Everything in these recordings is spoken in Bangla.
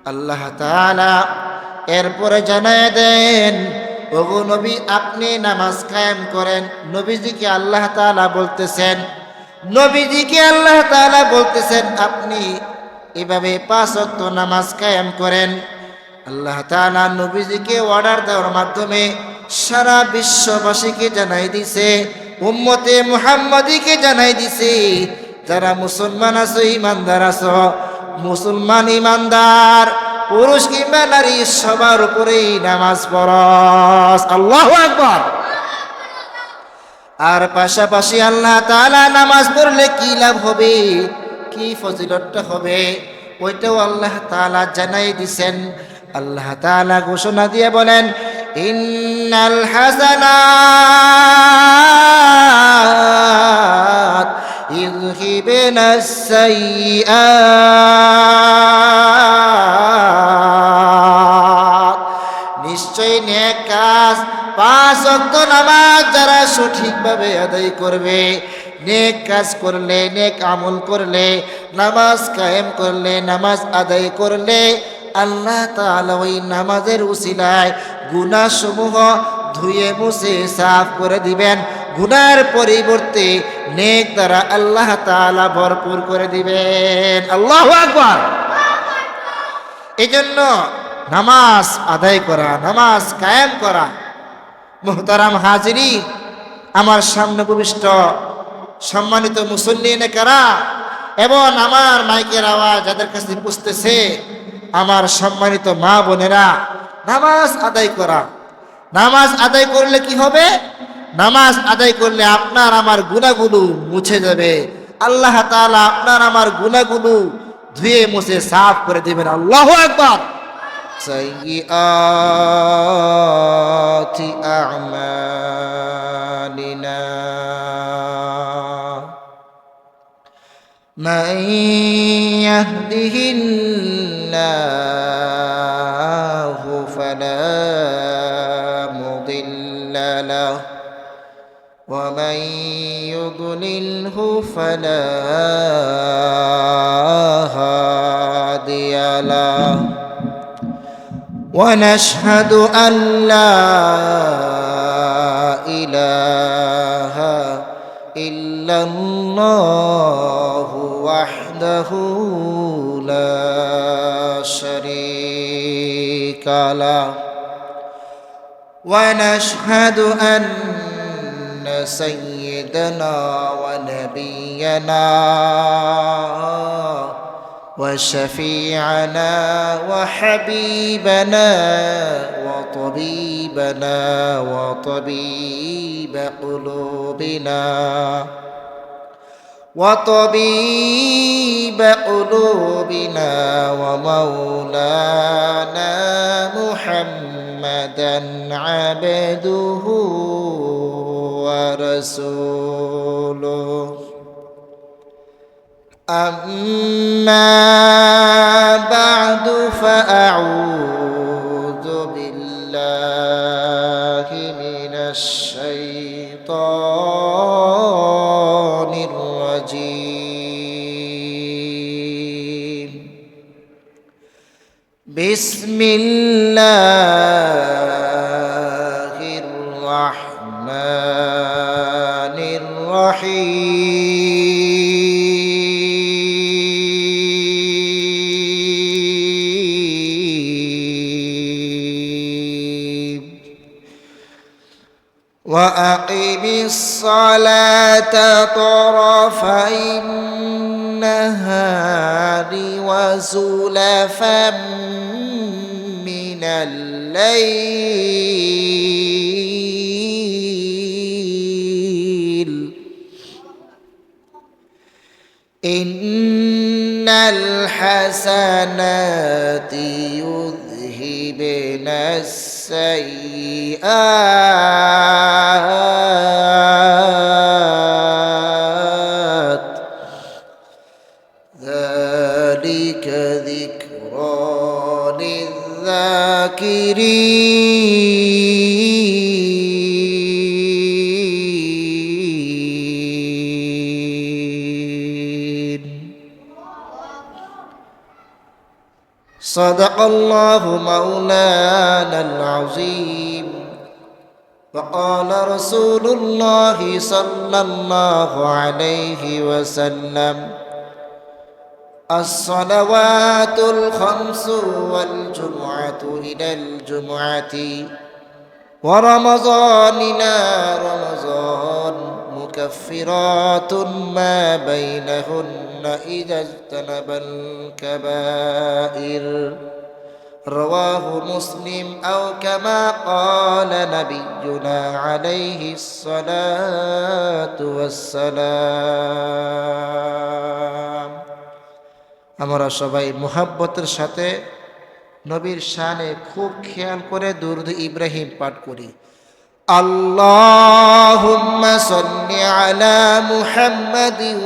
আল্লাহ তাআলা এরপরে জানায় দেন, ওগো নবী আপনি নামাজ কায়েম করেন। নবীজিকে আল্লাহ তাআলা বলতেছেন আপনি এভাবে 5 ওয়াক্ত নামাজ কায়েম করেন। আল্লাহ তাআলা নবীজিকে অর্ডার দেওয়ার মাধ্যমে সারা বিশ্ববাসীকে জানাই দিছে, উম্মতে মুহাম্মাদিকে জানাই দিছে, যারা মুসলমান আছো, ইমানদার আছো, মুসলমান ইমানদার পুরুষ কিংবা নারী সবার উপরেই নামাজ ফরজ। আল্লাহু আকবার। আর পাশাপাশি আল্লাহ তাআলা নামাজ পড়লে কি লাভ হবে, কি ফজিলতটা হবে, ওইটাও আল্লাহ তাআলা জানাই দিছেন। আল্লাহ তাআলা ঘোষণা দিয়ে বলেন, ইন্নাল হাসানাত ইযহিবনাস সাইয়্যাত, নিশ্চয় নেক কাজ 5 ওয়াক্ত নামাজ যারা সঠিকভাবে আদায় করবে, নেক কাজ করলে, নেক আমল করলে, নামাজ কায়েম করলে, নামাজ আদায় করলে, আল্লাহ তাআলা ওই নামাজের উসিলায় গুনাহসমূহ ধুয়ে মুছে সাফ করে দিবেন। গুনার পরিবর্তে নেক দ্বারা আল্লাহ তাআলা ভরপুর করে দিবেন। আল্লাহু আকবার। এজন্য নামাজ আদায় করা, নামাজ কায়েম করা। মুহতারাম হাজিরিন, আমার সামনে উপবিষ্ট সম্মানিত মুসল্লিনে কারাম এবং আমার মাইকের আওয়াজ যাদের কাছে পৌঁছতেছে, আমার সম্মানিত মা বোনেরা, নামাজ আদায় করা। নামাজ আদায় করলে কি হবে? নামাজ আদায় করলে আপনার আমার গুনাহগুলো মুছে যাবে। আল্লাহ তাআলা আপনার আমার গুনাহগুলো ধুয়ে মুছে সাফ করে দিবেন। আল্লাহু আকবার। সাইয়্যাতি আ'মালিনা মান ইয়াহদিহিল্লাহু ফালা মুদিল্লা লাহু ওয়া মান ইউদ্লিলহু ফালা হাদিয়া লাহু ونشهد أن لا إله إلا الله وحده لا شريك له ونشهد أن سيدنا ونبينا وشفيعنا وحبيبنا وطبيبنا وطبيب قلوبنا ومولانا محمدا عبده ورسوله أما بعد فأعوذ بالله من الشيطان الرجيم. بسم الله الرحمن الرحيم. وأقم الصلاة طرفي النهار وزلفا من الليل إن الحسنات يذهبن السيئات ذلك ذكرى للذاكرين. صدق الله مولانا العظيم وقال رسول الله صلى الله عليه وسلم الصلوات الخمس والجمعة إلى الجمعة ورمضان إلى رمضان مكفرات ما بينهن إذا اجتنب الكبائر رواه مسلم أو كما قال نبينا عليه الصلاة والسلام আমরা সবাই মুহাব্বতের সাথে নবীর শানে খুব খেয়াল করে দুরূদ ইব্রাহিম পাঠ করি আল্লাহুম্মা সাল্লি আলা মুহাম্মাদিন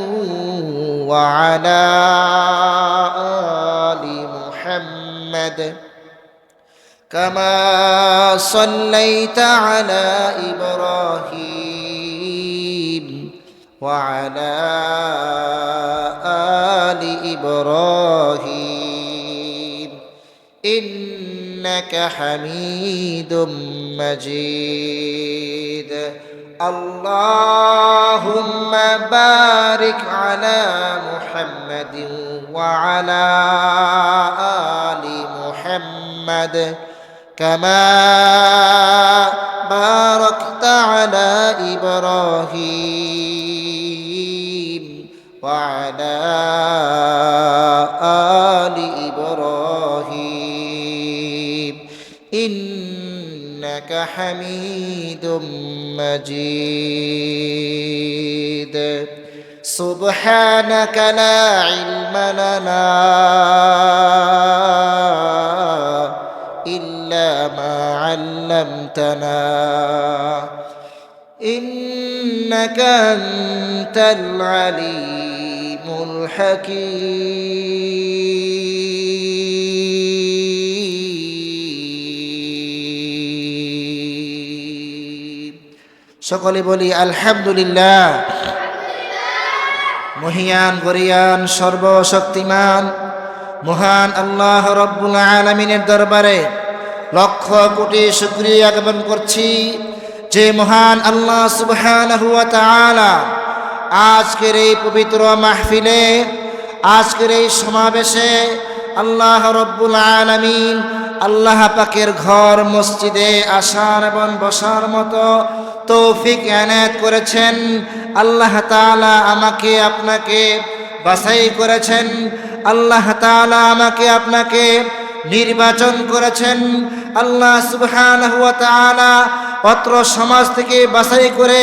ওয়া আলা আলি মুহাম্মাদ কামা সাল্লাইতা আলা ইব্রাহিম ওয়া আলা আলি ইব্রাহিম إنك حميد مجيد اللهم بارك على محمد وعلى آل محمد كما باركت على إبراهيم وعلى آل إبراهيم إنك حميد مجيد سبحانك لا علم لنا إلا ما علمتنا إنك أنت العليم الحكيم সকলে বলি আলহামদুলিল্লাহ মহিয়ান গরিয়ান সর্বশক্তিমান মহান আল্লাহ রব্বুল আলামিনের দরবারে লক্ষ কোটি শুকরিয়া জ্ঞাপন করছি যে মহান আল্লাহ সুবহানাহু ওয়া তাআলা আজকের এই পবিত্র মাহফিলে আজকের এই সমাবেশে আল্লাহ রব্বুল আলামিন আল্লাহ পাকের ঘর মসজিদে আসার এবং বসার মতো তৌফিক এনায়েত করেছেন আল্লাহ তাআলা আমাকে আপনাকে বাছাই করেছেন আল্লাহ তাআলা আমাকে আপনাকে নির্বাচন করেছেন আল্লাহ সুবহানাহু ওয়া তাআলা অত্র সমাজ থেকে বাছাই করে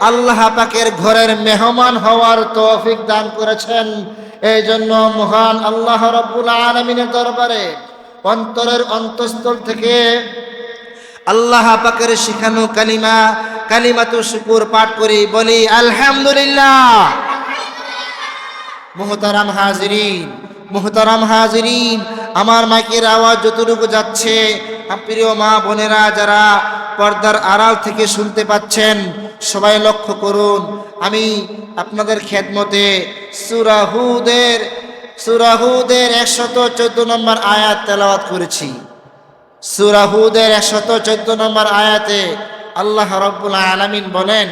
আল্লাহ পাকের ঘরের মেহমান হওয়ার তৌফিক দান করেছেন এই জন্য মহান আল্লাহ রব্বুল আলামিনের দরবারে অন্তরের অন্তঃস্থল থেকে আল্লাহ পাকের শিখানো কালিমা কালিমাতু শুকুর পাঠ করি বলি আলহামদুলিল্লাহ মুহতারাম হাজিরিন আমার মাইকের আওয়াজ যতটুকু যাচ্ছে প্রিয় মা বোনেরা যারা পর্দার আড়াল থেকে শুনতে পাচ্ছেন সবাই লক্ষ্য করুন আমি আপনাদের খেদমতে সূরা হুদের 114 নম্বর আয়াত তেলাওয়াত করেছি সূরা হুদের 114 নম্বর আয়াতে আল্লাহ রাব্বুল আলামিন বলেন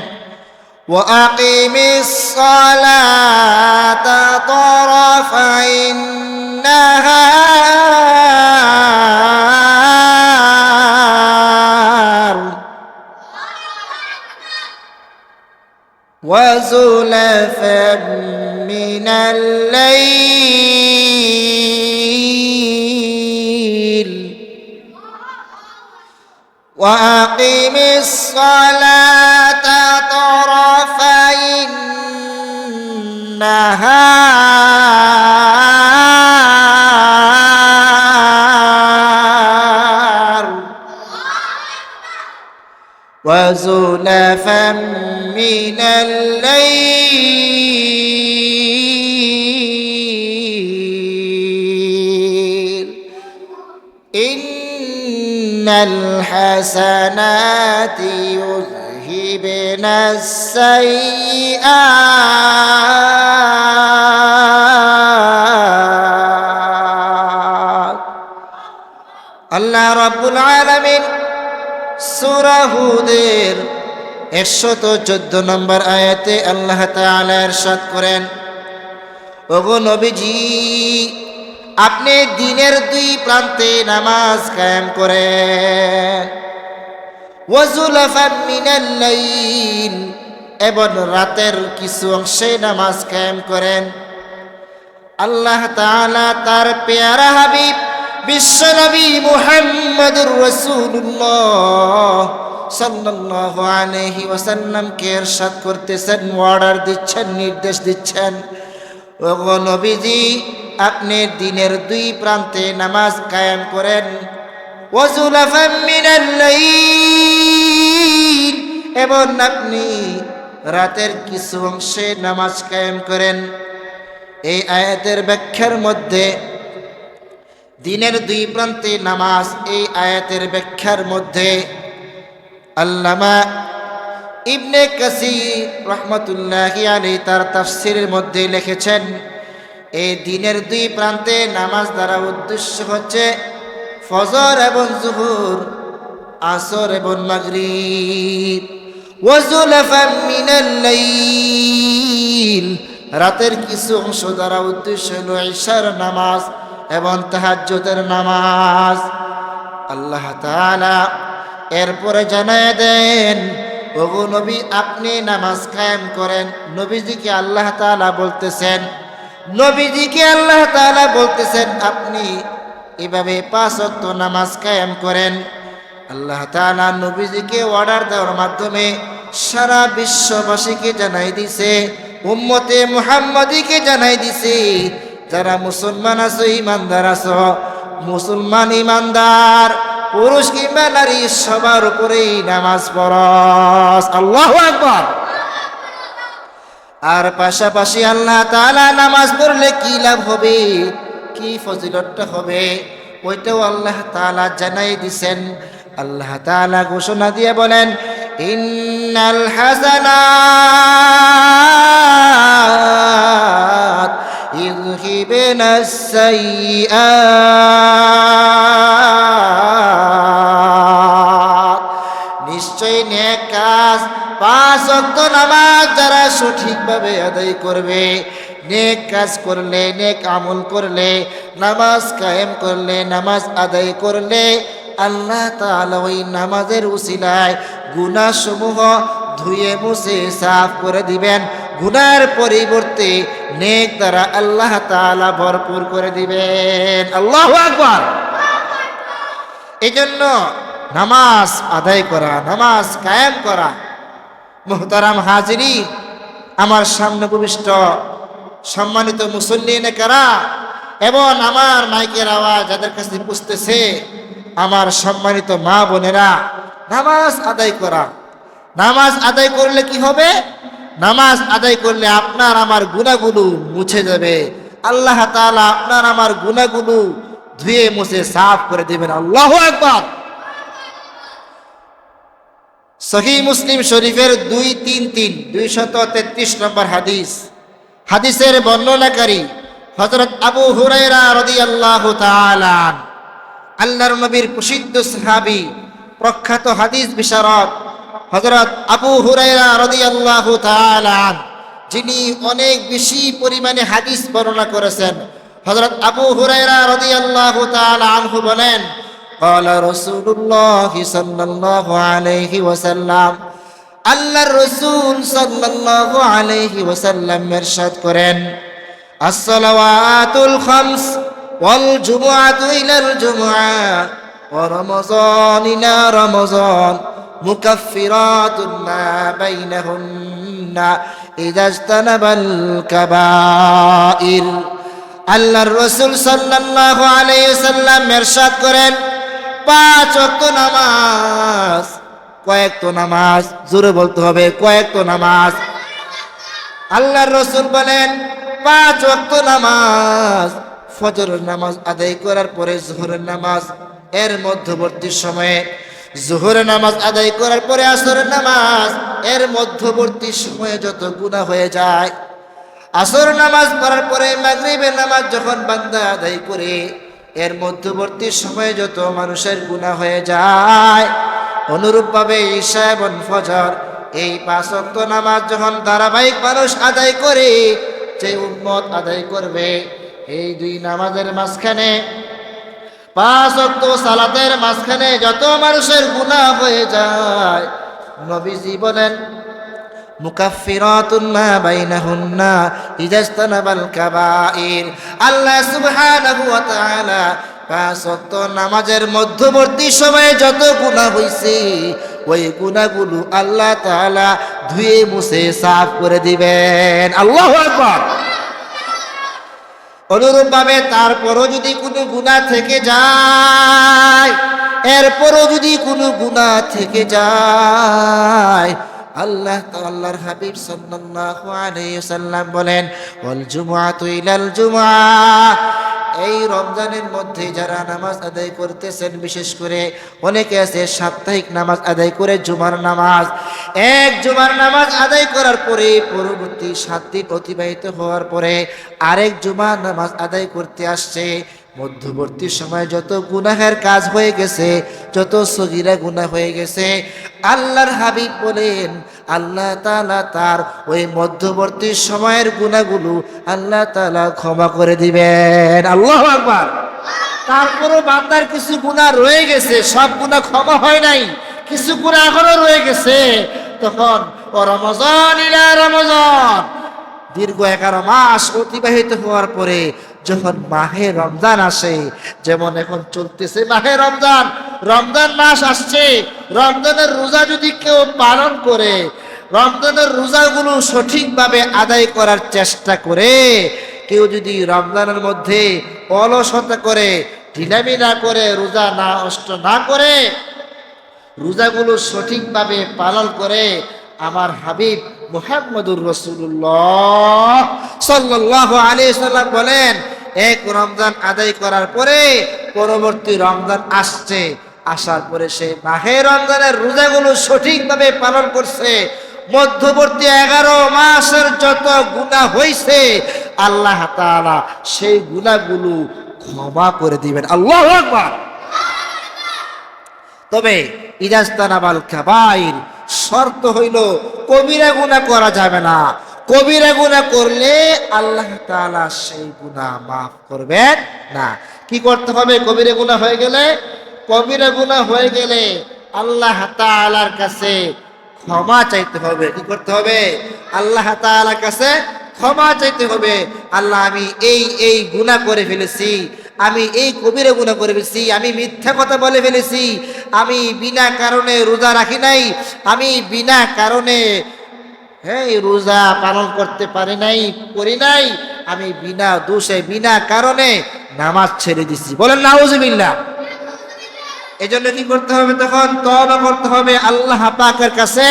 وأقم الصلاة طرفي النهار وزلفا من الليل وأقم الصلاة طرفي النهار وزلفا من الليل إن الحسنات يذهبن السيئات আল্লাহ রাব্বুল আলামিন সূরা হুদের 114 নম্বর আয়াতে আল্লাহ তাআলা ইরশাদ করেন, ওগো নবীজি, আপনি দিনের দুই প্রান্তে নামাজ কায়েম করেন, ওয়াজুলাফান মিনাল লাইল, এবং রাতের কিছু অংশে নামাজ কায়েম করেন। আল্লাহ তাআলা তার পেয়ারা হাবিব বিশ্বনবী মুহাম্মদুর রাসূলুল্লাহ সাল্লাল্লাহু আলাইহি ওয়াসাল্লামকে ইরশাদ করতেছেন, অর্ডার দিচ্ছেন, নির্দেশ দিচ্ছেন, ওগো নবীজি, আপনি দিনের দুই প্রান্তে নামাজ কায়েম করেন, ওয়াজুলাফাম মিনাল লাইল, এবং আপনি রাতের কিছু অংশে নামাজ কায়েম করেন। এই আয়াতের ব্যাখ্যার মধ্যে দিনের দুই প্রান্তে নামাজ, এই আয়াতের ব্যাখ্যার মধ্যে আল্লামা ইবনে কাসির রহমতুল্লাহি আলাইহি তার তাফসীরের মধ্যে লিখেছেন, এই দিনের দুই প্রান্তে নামাজ দ্বারা উদ্দেশ্য হচ্ছে ফজর এবং জোহর, আসর এবং মাগরিব। ওয়াজুলাফাম মিনাল লাইল, রাতের কিছু অংশ দ্বারা উদ্দেশ্য হলো ইশার নামাজ এবং তাহাজ্জুদের নামাজ। আল্লাহ তাআলা এরপরে জানায় দেন, ওগো নবী, আপনি নামাজ কায়েম করেন। নবীজিকে আল্লাহ তাআলা বলতেছেন আপনি এভাবে 5 ওয়াক্ত নামাজ কায়েম করেন। আল্লাহ তাআলা নবীজিকে অর্ডার দেওয়ার মাধ্যমে সারা বিশ্ববাসীকে জানাই দিছে, উম্মতে মুহাম্মাদিকে জানাই দিছে, যারা মুসলমান আছো, ইমানদার আছো, মুসলমান ইমানদার পুরুষ কিংবা নারী সবার উপরেই নামাজ পড়স। আল্লাহু আকবার। আর পাশাপাশি আল্লাহ তাআলা নামাজ পড়লে কি লাভ হবে, কি ফজিলতটা হবে, ওইটাও আল্লাহ তাআলা জানাই দিছেন। আল্লাহ তাআলা ঘোষণা দিয়ে বলেন, ইন্নাল হাসানাত ইযহিবনাস সাইয়্যাত, নিশ্চয় নেক কাজ, 5 ওয়াক্ত নামাজ যারা সঠিকভাবে আদায় করবে, নেক কাজ করলে, নেক আমল করলে, নামাজ কায়েম করলে, নামাজ আদায় করলে, আল্লাহ তাআলা ওই নামাজের উসিলায় গুনাহসমূহ ধুয়ে মুছে সাফ করে দিবেন। গুনার পরিবর্তে নেক দ্বারা আল্লাহ তাআলা ভরপুর করে দিবেন। আল্লাহু আকবার। এজন্য নামাজ আদায় করা, নামাজ কায়েম করা, মুহতারাম হাজিরিন, আমার সামনে উপবিষ্ট সম্মানিত মুসল্লিনে কারাম এবং আমার মাইকের আওয়াজ যাদের কাছে পুষতেছে, আমার সম্মানিত মা বোনেরা, নামাজ আদায় করা। নামাজ আদায় করলে কি হবে? নামাজ আদায় করলে আপনার আমার গুনাহগুলো মুছে যাবে। আল্লাহ তাআলা আপনার আমার গুনাহগুলো ধুয়ে মুছে সাফ করে দিবেন। আল্লাহু আকবার। সহিহ মুসলিম শরীফের 233 নম্বর হাদিস, হাদিসের বর্ণনাকারী হযরত আবু হুরায়রা রাদিয়াল্লাহু তাআলা, আল্লাহর নবীর প্রসিদ্ধ সাহাবী, প্রখ্যাত হাদিস বিশারদ হযরত আবু হুরায়রা রাদিয়াল্লাহু তাআলা, যিনি অনেক বেশি পরিমাণে হাদিস বর্ণনা করেছেন। হযরত আবু হুরায়রা রাদিয়াল্লাহু তাআলা আনহু বলেন, ক্বালা রাসূলুল্লাহ সাল্লাল্লাহু আলাইহি ওয়াসাল্লাম, আল্লাহর রাসূল সাল্লাল্লাহু আলাইহি ওয়াসাল্লাম ইরশাদ করেন, as-সালাওয়াতুল খামস ওয়াল জুমআতু ইলাল জুমআ ওয়া রমাযান ইলা রমাযান মুকাফফিরাতুন মা বাইনাহুন্না ইযা ইজতানাবাল কাবাইর। আল্লাহর রাসূল সাল্লাল্লাহু আলাইহি ওয়াসাল্লাম ইরশাদ করেন, 5 ওয়াক্ত নামাজ, কয়েকটা নামাজ, জোরে বলতে হবে, কয়েকটা নামাজ। আল্লাহর রাসূল বলেন 5 ওয়াক্ত নামাজ, ফজরের নামাজ আদায় করার পরে যোহরের নামাজ, এর মধ্যবর্তী সময়ে যোহরের নামাজ আদায় করার পরে আসরের নামাজ, এর মধ্যবর্তী সময়ে যত গুনাহ হয়ে যায়, আসর নামাজ পড়ার পরে মাগরিবের নামাজ যখন বান্দা আদায় করে, এর মধ্যবর্তী সময়ে যত মানুষের গুনাহ হয়ে যায়, অনুরূপভাবে ঈশা এবং ফজর এই 5 ওয়াক্ত নামাজ যখন ধারাবাহিক মানুষ আদায় করে, যে উম্মত আদায় করবে এই 2 নামাজের মাঝখানে, 5 ওয়াক্ত সালাতের মাঝখানে যত মানুষের গুনাহ হয়ে যায়, নবীজি বলেন মুকাফফিরাতুন মা বাইনাহুন্না ইজাস্তানাবাল কাবাইর। আল্লাহ সুবহানাহু ওয়া তাআলা 5 ওয়াক্ত নামাজের মধ্যবর্তী সময়ে যত গুনাহ হইছে, ওই গুনাহগুলো আল্লাহ তাআলা ধুয়ে মুছে সাফ করে দিবেন। আল্লাহু আকবার। অনুরূপভাবে তারপরও যদি কোনো গুনাহ থেকে যায়, এরপরও যদি কোনো গুনাহ থেকে যায়, আল্লাহর হাবিব সাল্লাল্লাহু আলাইহি ওয়াসাল্লাম বলেন ওয়াল জুমআতু ইলাল জুমআহ, এই রমজানের মধ্যে যারা নামাজ আদায় করতেছেন, বিশেষ করে অনেকে আছে সাপ্তাহিক নামাজ আদায় করে জুমার নামাজ, এক জুমার নামাজ আদায় করার পরে পরবর্তী 7 দিন অতিবাহিত হওয়ার পরে আরেক জুমার নামাজ আদায় করতে আসছে, মধ্যবর্তী সময় যত গুনাহের কাজ হয়ে গেছে, যত সগীরা গুনাহ হয়ে গেছে, আল্লাহর হাবিব বলেন আল্লাহ তাআলা তার ওই মধ্যবর্তী সময়ের গুনাহগুলো আল্লাহ তাআলা ক্ষমা করে দিবেন। আল্লাহু আকবার। তারপরও বান্দার কিছু গুনাহ রয়ে গেছে, সব গুনাহ ক্ষমা হয় নাই, কিছু গুনাহ এখনো রয়ে গেছে, তখন ও রমজান ইলা রমজান, দীর্ঘ 11 মাস অতিবাহিত হওয়ার পরে যখন মাহে রমজান আসে, যেমন এখন চলতেছে মাহে রমজান, রমজান মাস আসছে, রমজানের রোজা যদি কেউ পালন করে, রমজানের রোজাগুলো সঠিকভাবে আদায় করার চেষ্টা করে, কেউ যদি রমজানের মধ্যে অলসতা করে, ঢিলামি না করে, রোজা না নষ্ট না করে, রোজাগুলো সঠিকভাবে পালন করে, আমার হাবিব মুহাম্মদুর রাসূলুল্লাহ সাল্লাল্লাহু আলাইহি সাল্লাম বলেন এক রমজান আদায় করার পরে পরবর্তী রমজান আসছে, আসার পরে সে মাহে রমজানের রোজাগুলো সঠিকভাবে পালন করছে, মধ্যবর্তী 11 মাসের যত গুনাহ হয়েছে আল্লাহ তাআলা সেই গুনাহগুলো ক্ষমা করে দিবেন। আল্লাহু আকবার। তবে ইজাস্তানাবাল কাবাইর, শর্ত হইল কবিরা গুনাহ করা যাবে না, কবিরা গুনাহ করলে আল্লাহ তাআলা সেই গুনাহ মাফ করবেন না। কি করতে হবে? কবিরা গুনাহ হয়ে গেলে, কবিরা গুনাহ হয়ে গেলে আল্লাহ তাআলার কাছে ক্ষমা চাইতে হবে। কি করতে হবে? আল্লাহ তাআলার কাছে ক্ষমা চাইতে হবে। আল্লাহ, আমি এই গুনাহ করে ফেলেছি, আমি এই কবিরা গুনাহ করে ফেলেছি, আমি মিথ্যা কথা বলে ফেলেছি, আমি বিনা কারণে রোজা রাখি নাই, আমি বিনা কারণে রোজা পালন করতে পারি নাই, করি নাই, আমি বিনা দোষে বিনা কারণে নামাজ ছেড়ে দিছি। বলেন নাউজুবিল্লাহ। এজন্য কি করতে হবে? তখন তওবা করতে হবে, আল্লাহ পাকের কাছে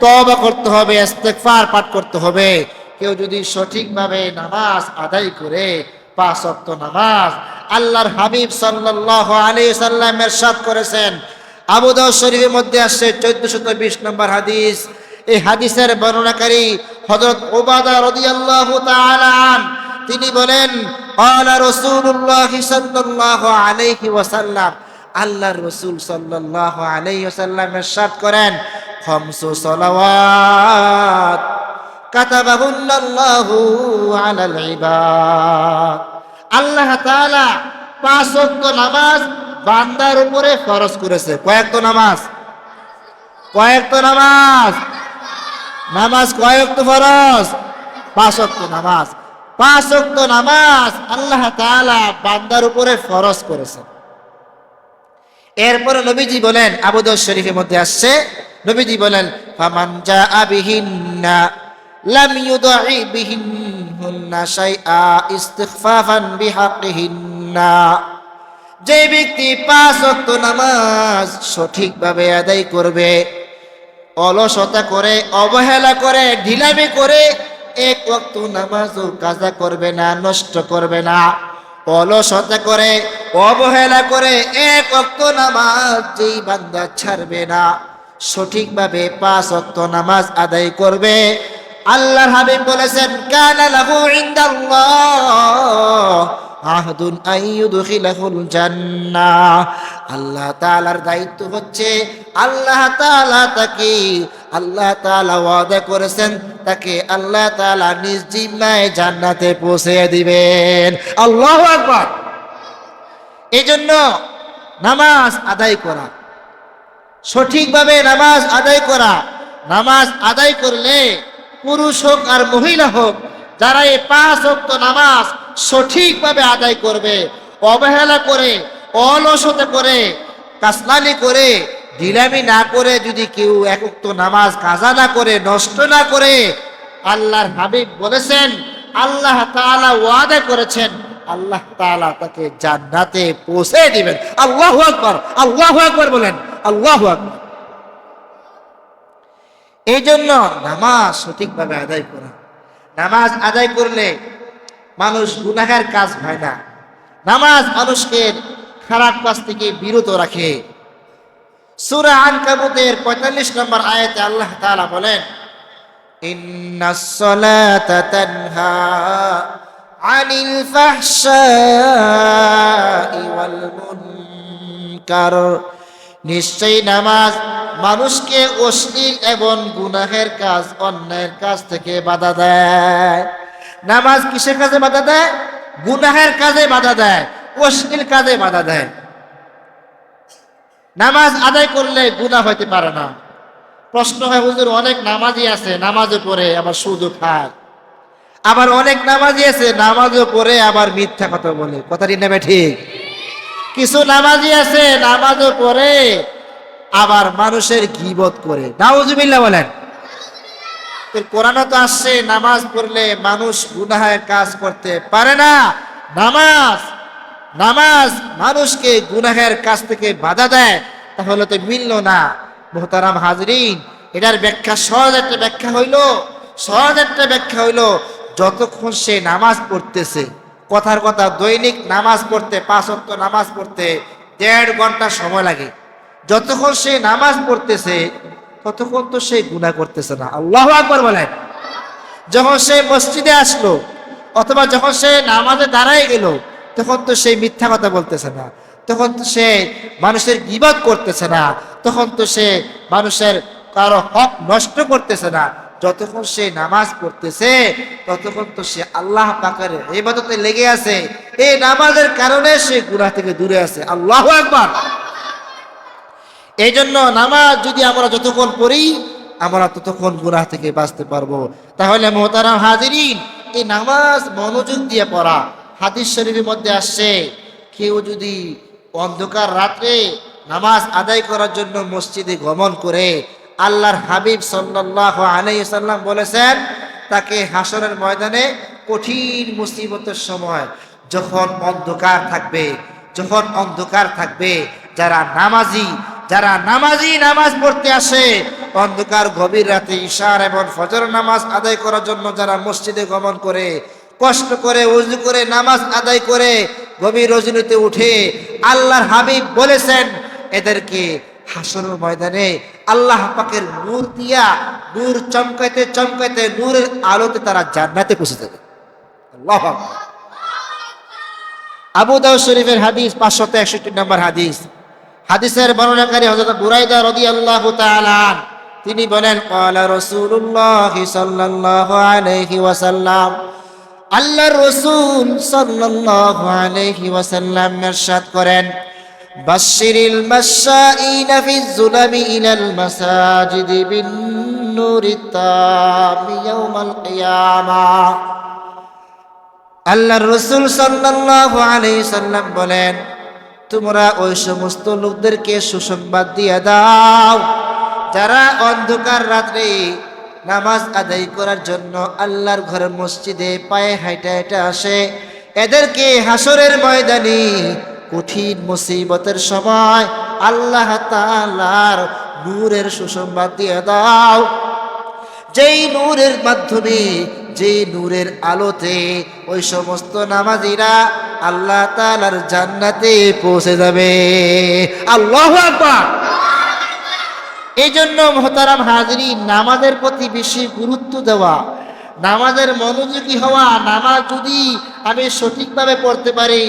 তওবা করতে হবে, ইস্তেগফার পাঠ করতে হবে। কেউ যদি সঠিকভাবে নামাজ আদায় করে 5 ওয়াক্ত নামাজ, আল্লাহর হাবিব সাল্লাল্লাহু আলাইহি সাল্লাম ইরশাদ করেছেন, আবু দাউদ শরীফের মধ্যে আসছে 1420 নম্বর হাদিস। এই হাদিসের বর্ণনাকারী হযরত উবাদা রাদিয়াল্লাহু তাআলা আন, তিনি বলেন ক্বালা রাসূলুল্লাহ সাল্লাল্লাহু আলাইহি ওয়াসাল্লাম, আল্লাহর রাসূল সাল্লাল্লাহু আলাইহি ওয়াসাল্লাম ইরশাদ করেন, 5 সালাওয়াত কাতাবাহুল্লাহু আলাল ইবাদ। আল্লাহ তাআলা 5 ওয়াক্ত নামাজ বান্দার উপরে ফরজ করেছে। কয়েকটা নামাজ? কয়েকটা নামাজ? নামাজ কয়েকট ফরজ? 5 ওয়াক্ত নামাজ। 5 ওয়াক্ত নামাজ আল্লাহ তাআলা বান্দার উপরে ফরজ করেছেন। এরপরে নবীজি বলেন, আবু দাউদ শরীফের মধ্যে আসছে, নবীজি বলেন, ফামান জাআ বিহিন্না লাম ইউদাই বিহিন্না শাইআ ইস্তিগফাফান বিহাক্কিহিন্না। যে ব্যক্তি 5 ওয়াক্ত নামাজ সঠিকভাবে আদায় করবে, অলসতা করে, অবহেলা করে, ঢিলামি করে 1 ওয়াক্ত নামাজও কাজা করবে না, নষ্ট করবে না, অলসতা করে, অবহেলা করে 1 ওয়াক্ত নামাজ যেই বান্দা ছাড়বে না, সঠিকভাবে 5 ওয়াক্ত নামাজ আদায় করবে, আল্লাহর হাবিব বলেছেন, কানা লাহু ইনদাল্লাহ আহদুন আইয়ুদখিলাহুল জান্নাহ। আল্লাহ তাআলার দায়িত্ব হচ্ছে আল্লাহ তাআলা ওয়াদা করেছেন তাকে আল্লাহ তাআলা নিজ জিম্মায় জান্নাতে পৌঁছে দিবেন। আল্লাহু আকবার। এজন্য নামাজ আদায় করা, সঠিকভাবে নামাজ আদায় করা, নামাজ আদায় করলে পুরুষ হোক আর মহিলা হোক, যারা এই 5 ওয়াক্ত নামাজ সঠিকভাবে আদায় করবে, অবহেলা করে, অলসতা করে, কাসলানি করে, ঢিলামি না করে যদি কেউ 1 ওয়াক্ত নামাজ কাজা না করে, নষ্ট না করে, আল্লাহর হাবিব বলেছেন, আল্লাহ তাআলা ওয়াদা করেছেন, আল্লাহ তাআলা তাকে জান্নাতে পৌঁছে দিবেন। আল্লাহু আকবার, আল্লাহু আকবার বলেন, আল্লাহু আকবার। এই জন্য নামাজ সঠিকভাবে আদায় করা। নামাজ আদায় করলে মানুষ গুনাহের কাজ হয় না। নামাজ মানুষকে খারাপ কাজ থেকে বিরত রাখে। সূরা আনকাবুতের 45 নম্বর আয়াতে আল্লাহ তাআলা বলেন, ইন্নাস সালাতা তানহা আনিল ফাহশাই ওয়াল মুনকার। নিশ্চয়ই নামাজ মানুষকে অশ্লীল এবং গুনাহের কাজ, অন্যায়ের কাজ থেকে বাধা দেয়। নামাজ কিসের কাজে বাধা দেয়? গুনাহের কাজে বাধা দেয়, অশ্লীল কাজে বাধা দেয়। নামাজ আদায় করলে গুনাহ হইতে পারে না। প্রশ্ন হয়, হুজুর অনেক নামাজি আছে নামাজও পড়ে আবার সুদও খায়, আবার অনেক নামাজি আছে নামাজও পড়ে আবার মিথ্যা কথা বলে। কথাটি নেবে ঠিক? কিছু নামাজি আছে নামাজও পড়ে আবার মানুষের গীবত করে। নাউজুবিল্লাহ বলেন। কোরআনে তো আসছে নামাজ পড়লে মানুষ গুনাহের কাজ করতে পারে না। নামাজ মানুষকে গুনাহের কাজ থেকে বাধা দেয়, তাহলে তো মিলল না। মুহতারাম হাজরিন, এটার ব্যাখ্যা সহজ একটা ব্যাখ্যা হইল যতক্ষণ সে নামাজ পড়তেছে, কথার কথা দৈনিক নামাজ পড়তে 5 ওয়াক্ত নামাজ পড়তে 1.5 ঘন্টা সময় লাগে। যতক্ষণ সে নামাজ পড়তেছে ততক্ষণ তো সে গুনাহ করতেছে না। আল্লাহু আকবার বলেন। যখন সে মসজিদে আসলো অথবা যখন সে নামাজে দাঁড়ায় গেল, তখন তো সে মিথ্যা কথা বলতেছে না, তখন তো সে মানুষের গীবত করতেছে না, তখন তো সে মানুষের কারো হক নষ্ট করতেছে না। যতক্ষণ সে নামাজ পড়তেছে ততক্ষণ তো সে আল্লাহ পাকের ইবাদতে লেগে আছে। এই নামাজের কারণে সে গুনাহ থেকে দূরে আছে। আল্লাহু আকবার। এই জন্য নামাজ যদি আমরা যতক্ষণ পড়ি আমরা ততক্ষণ গুনাহ থেকে বাঁচতে পারবো। তাহলে মুহতারাম হাজিরিন, এই নামাজ মনোযোগ দিয়ে পড়া। হাদিস শরীফের মধ্যে আসছে, কেউ যদি অন্ধকার রাত্রে নামাজ আদায় করার জন্য মসজিদে গমন করে, আল্লাহর হাবিব সাল্লাল্লাহু আলাইহি সাল্লাম বলেছেন, তাকে হাসরের ময়দানে কঠিন মুসিবতের সময় যখন অন্ধকার থাকবে, যারা নামাজি নামাজ পড়তে আসে, অন্ধকার গভীর রাতে ইশার এবং ফজর নামাজ আদায় করার জন্য যারা মসজিদে গমন করে, কষ্ট করে ওযু করে নামাজ আদায় করে গভীর রজনীতে উঠে, আল্লাহর হাবিব বলেছেন, এদেরকে হাসরের ময়দানে আল্লাহ পাকের নূর দিয়া, নূর চমকাইতে চমকাইতে নূরের আলোতে তারা জান্নাতে পৌঁছে যাবে। আল্লাহু আকবার। আবু দাউদ শরীফের হাদিস 561 নম্বর হাদিস। হাদিসের বর্ণনাকারী হযরত বুরাইদা রাদিয়াল্লাহু তাআলা তিনি বলেন, ক্বালা রাসূলুল্লাহ সাল্লাল্লাহু আলাইহি ওয়াসাল্লাম, আল্লাহর রাসূল সাল্লাল্লাহু আলাইহি ওয়াসাল্লাম ইরশাদ করেন, বাশশিরিল মাশাঈনা ফিজ যুলামি ইলাল মাসাজিদি বিন নূরিত তামি ইয়াউমাল কিয়ামাহ। আল্লাহর রাসূল সাল্লাল্লাহু আলাইহি সাল্লাম বলেন, তোমরা ওই সমস্ত লোকদেরকে সুসংবাদ দিয়ে দাও যারা অন্ধকার রাত্রে নামাজ আদায় করার জন্য আল্লাহর ঘরের মসজিদে পায়ে হাঁটা হাঁটা আসে। এদেরকে হাসরের ময়দানে কঠিন মুসিবতের সময় আল্লাহ তাআলার নূরের সুসংবাদ দিয়ে দাও, যেই নূরের মাধ্যমে, যে নূরের আলোতে ওই সমস্ত নামাজিরা আল্লাহ তাআলার জান্নাতে পৌঁছে যাবে। আল্লাহু আকবার। এই জন্য মুহতারাম হাজিরিন, নামাজের প্রতি বেশি গুরুত্ব দেওয়া, নামাজের মনোযোগী হওয়া, নামাজ যদি আমি সঠিকভাবে পড়তে পারি,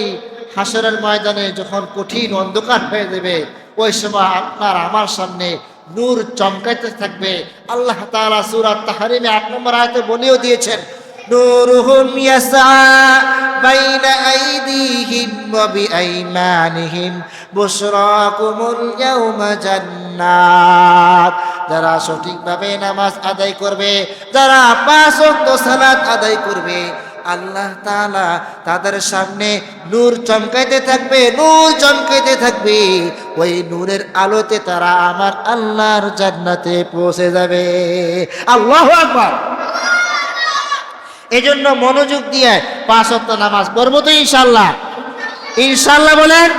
হাসরের ময়দানে যখন কঠিন অন্ধকার হয়ে যাবে, ওই সময় আপনার আমার সামনে নূর চমকাইতে থাকবে। আল্লাহ তাআলা সূরা তাহরিমে 8 নম্বর আয়াতে বলেও দিয়েছেন, নূরুহুম ইয়াসআ বাইনা আইদিহিম ওয়া বিআইমানিহিম বুশরাকুমুল ইয়াওমা জান্নাত। যারা সঠিকভাবে নামাজ আদায় করবে, যারা 5 ওয়াক্ত সালাত আদায় করবে, আল্লাহ তাআলা তাদের সামনে নূর চমকাইতে থাকবে, নূর চমকাইতে থাকবে। ওই নূরের আলোতে তারা আমার আল্লাহর জান্নাতে পৌঁছে যাবে। আল্লাহু আকবার। এজন্য মনোযোগ দিয়ে 5 ওয়াক্ত নামাজ পড়বো তো ইনশাআল্লাহ। ইনশাআল্লাহ বলেন,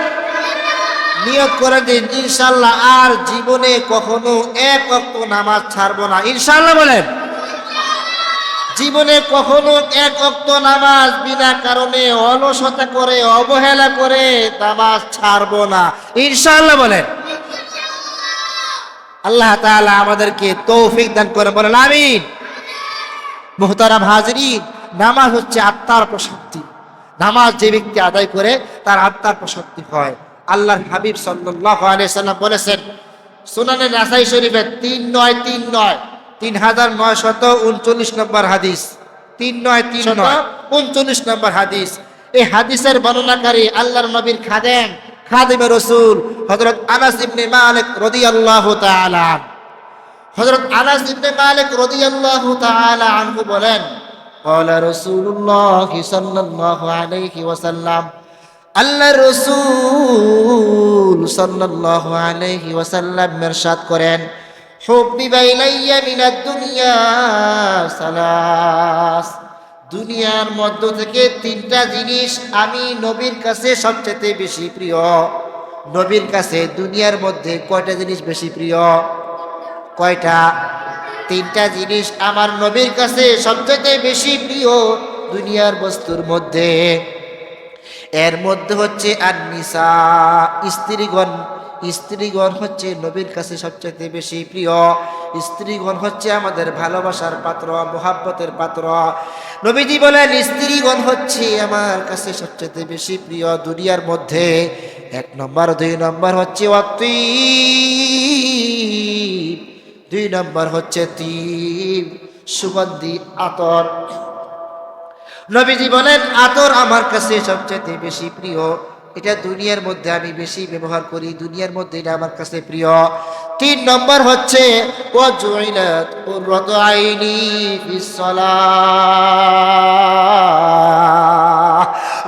নিয়ত করে দিন ইনশাআল্লাহ আর জীবনে কখনো 1 ওয়াক্ত নামাজ ছাড়বো না। ইনশাআল্লাহ বলেন, জীবনে কখনো 1 ওয়াক্ত নামাজ বিনা কারণে অলসতা করে, অবহেলা করে নামাজ ছাড়বো না। ইনশাআল্লাহ বলেন। আল্লাহ তাআলা আমাদেরকে তৌফিক দান করে, বলেন আমিন। মুহতারাম হাজিরিন, নামাজ হচ্ছে আত্মার প্রশান্তি। নামাজ যে ব্যক্তি আদায় করে তার আত্মার প্রশান্তি হয়। আল্লাহর হাবিব সাল্লাল্লাহু আলাইহি সাল্লাম বলেছেন, সুনানে নাসাই শরীফে 3939 নম্বর হাদিস, 3939 নম্বর হাদিস। এই হাদিসের বর্ণনাকারী আল্লাহর নবীর খাদেমে রাসূল হযরত আনাস ইবনে মালিক রাদিয়াল্লাহু তাআলা। হযরত আনাস ইবনে মালিক রাদিয়াল্লাহু তাআলা আনহু বলেন, ক্বালা রাসূলুল্লাহ সাল্লাল্লাহু আলাইহি ওয়াসাল্লাম, আল্লাহর রাসূল সাল্লাল্লাহু আলাইহি ওয়াসাল্লাম ইরশাদ করেন, হুব্বিবা ইলাইয়া মিনাদ দুনিয়া সালাস। দুনিয়ার মধ্য থেকে 3টা জিনিস আমি নবীর কাছে সবচেয়ে বেশি প্রিয়। নবীর কাছে দুনিয়ার মধ্যে কয়টা জিনিস বেশি প্রিয়? কয়টা? 3টা জিনিস আমার নবীর কাছে সবচেয়ে বেশি প্রিয় দুনিয়ার বস্তুর মধ্যে। এর মধ্যে হচ্ছে আন-নিসা, স্ত্রীগণ হচ্ছে নবীর কাছে সবচেয়ে বেশি প্রিয়। স্ত্রীগণ হচ্ছে আমাদের ভালোবাসার পাত্র, মোহাব্বতের পাত্র। নবীজি বলেন, স্ত্রীগণ হচ্ছে আমার কাছে সবচেয়ে বেশি প্রিয় দুনিয়ার মধ্যে। 1 নম্বর। 2 নম্বর হচ্ছে অতীব, 2 নম্বর হচ্ছে তিব, সুগন্ধি আতর। নবীজি বলেন, আতর আমার কাছে সবচেয়ে বেশি প্রিয়। এটা দুনিয়ার মধ্যে আমি বেশি ব্যবহার করি, দুনিয়ার মধ্যে এটা আমার কাছে প্রিয়। 3 নম্বর হচ্ছে ওয়াজুইলাত কুররাতু আইনি ফিস সালাহ।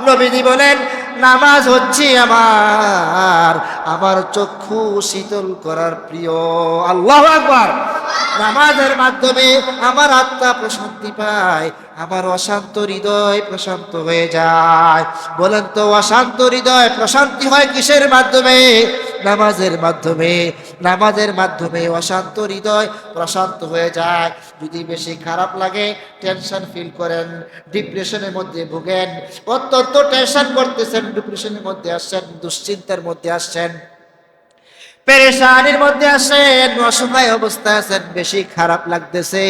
নবীজি বলেন, নামাজ হচ্ছে আমার চক্ষু শীতল করার প্রিয়। আল্লাহু আকবার। নামাজের মাধ্যমে আমার আত্মা প্রশান্তি পায়, আমার অশান্ত হৃদয় প্রশান্ত হয়ে যায়। বলেন তো, অশান্ত হৃদয় প্রশান্তি হয় কিসের মাধ্যমে? নামাজের মাধ্যমে। নামাজের মাধ্যমে অশান্ত হৃদয় প্রশান্ত হয়ে যায়। যদি বেশি খারাপ লাগে, টেনশন ফিল করেন, ডিপ্রেশনের মধ্যে ভোগেন, অত্যন্ত টেনশন করতেছেন, ডিপ্রেশনের মধ্যে আসছেন, দুশ্চিন্তার মধ্যে আসছেন, পেরেশানির মধ্যে আসেন, অসহায় অবস্থায় আছেন, বেশি খারাপ লাগতেছে,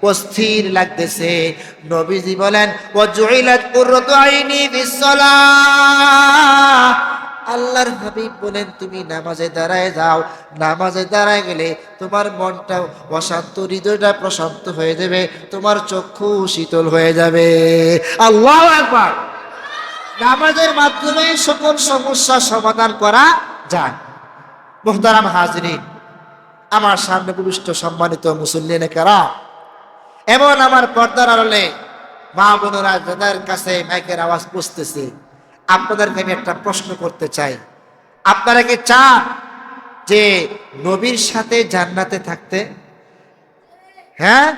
অস্থির লাগতেছে, নবীজি বলেন, ওয়াজুইলাত কুররাতু আইনি ফিস সালাহ। আল্লাহর হাবিব বলেন, তুমি নামাজে দাঁড়ায় যাও। নামাজে দাঁড়ায় গেলে তোমার মনটা অশান্ত, হৃদয়টা প্রশান্ত হয়ে যাবে, তোমার চক্ষু শীতল হয়ে যাবে। আল্লাহু আকবার। নামাজের মাধ্যমে সকল সমস্যার সমাধান করা যায়। মুহতারাম হাজিরিন, আমার সামনে উপবিষ্ট সম্মানিত মুসল্লিনে কেরাম, এমন আমার পর্দার আড়ালে মা বোনেরা যাদের কাছে মাইকের আওয়াজ পৌঁছতেছে, আপনাদেরকে আমি একটা প্রশ্ন করতে চাই। আপনারা কি চান যে নবীর সাথে জান্নাতে থাকতে? হ্যাঁ,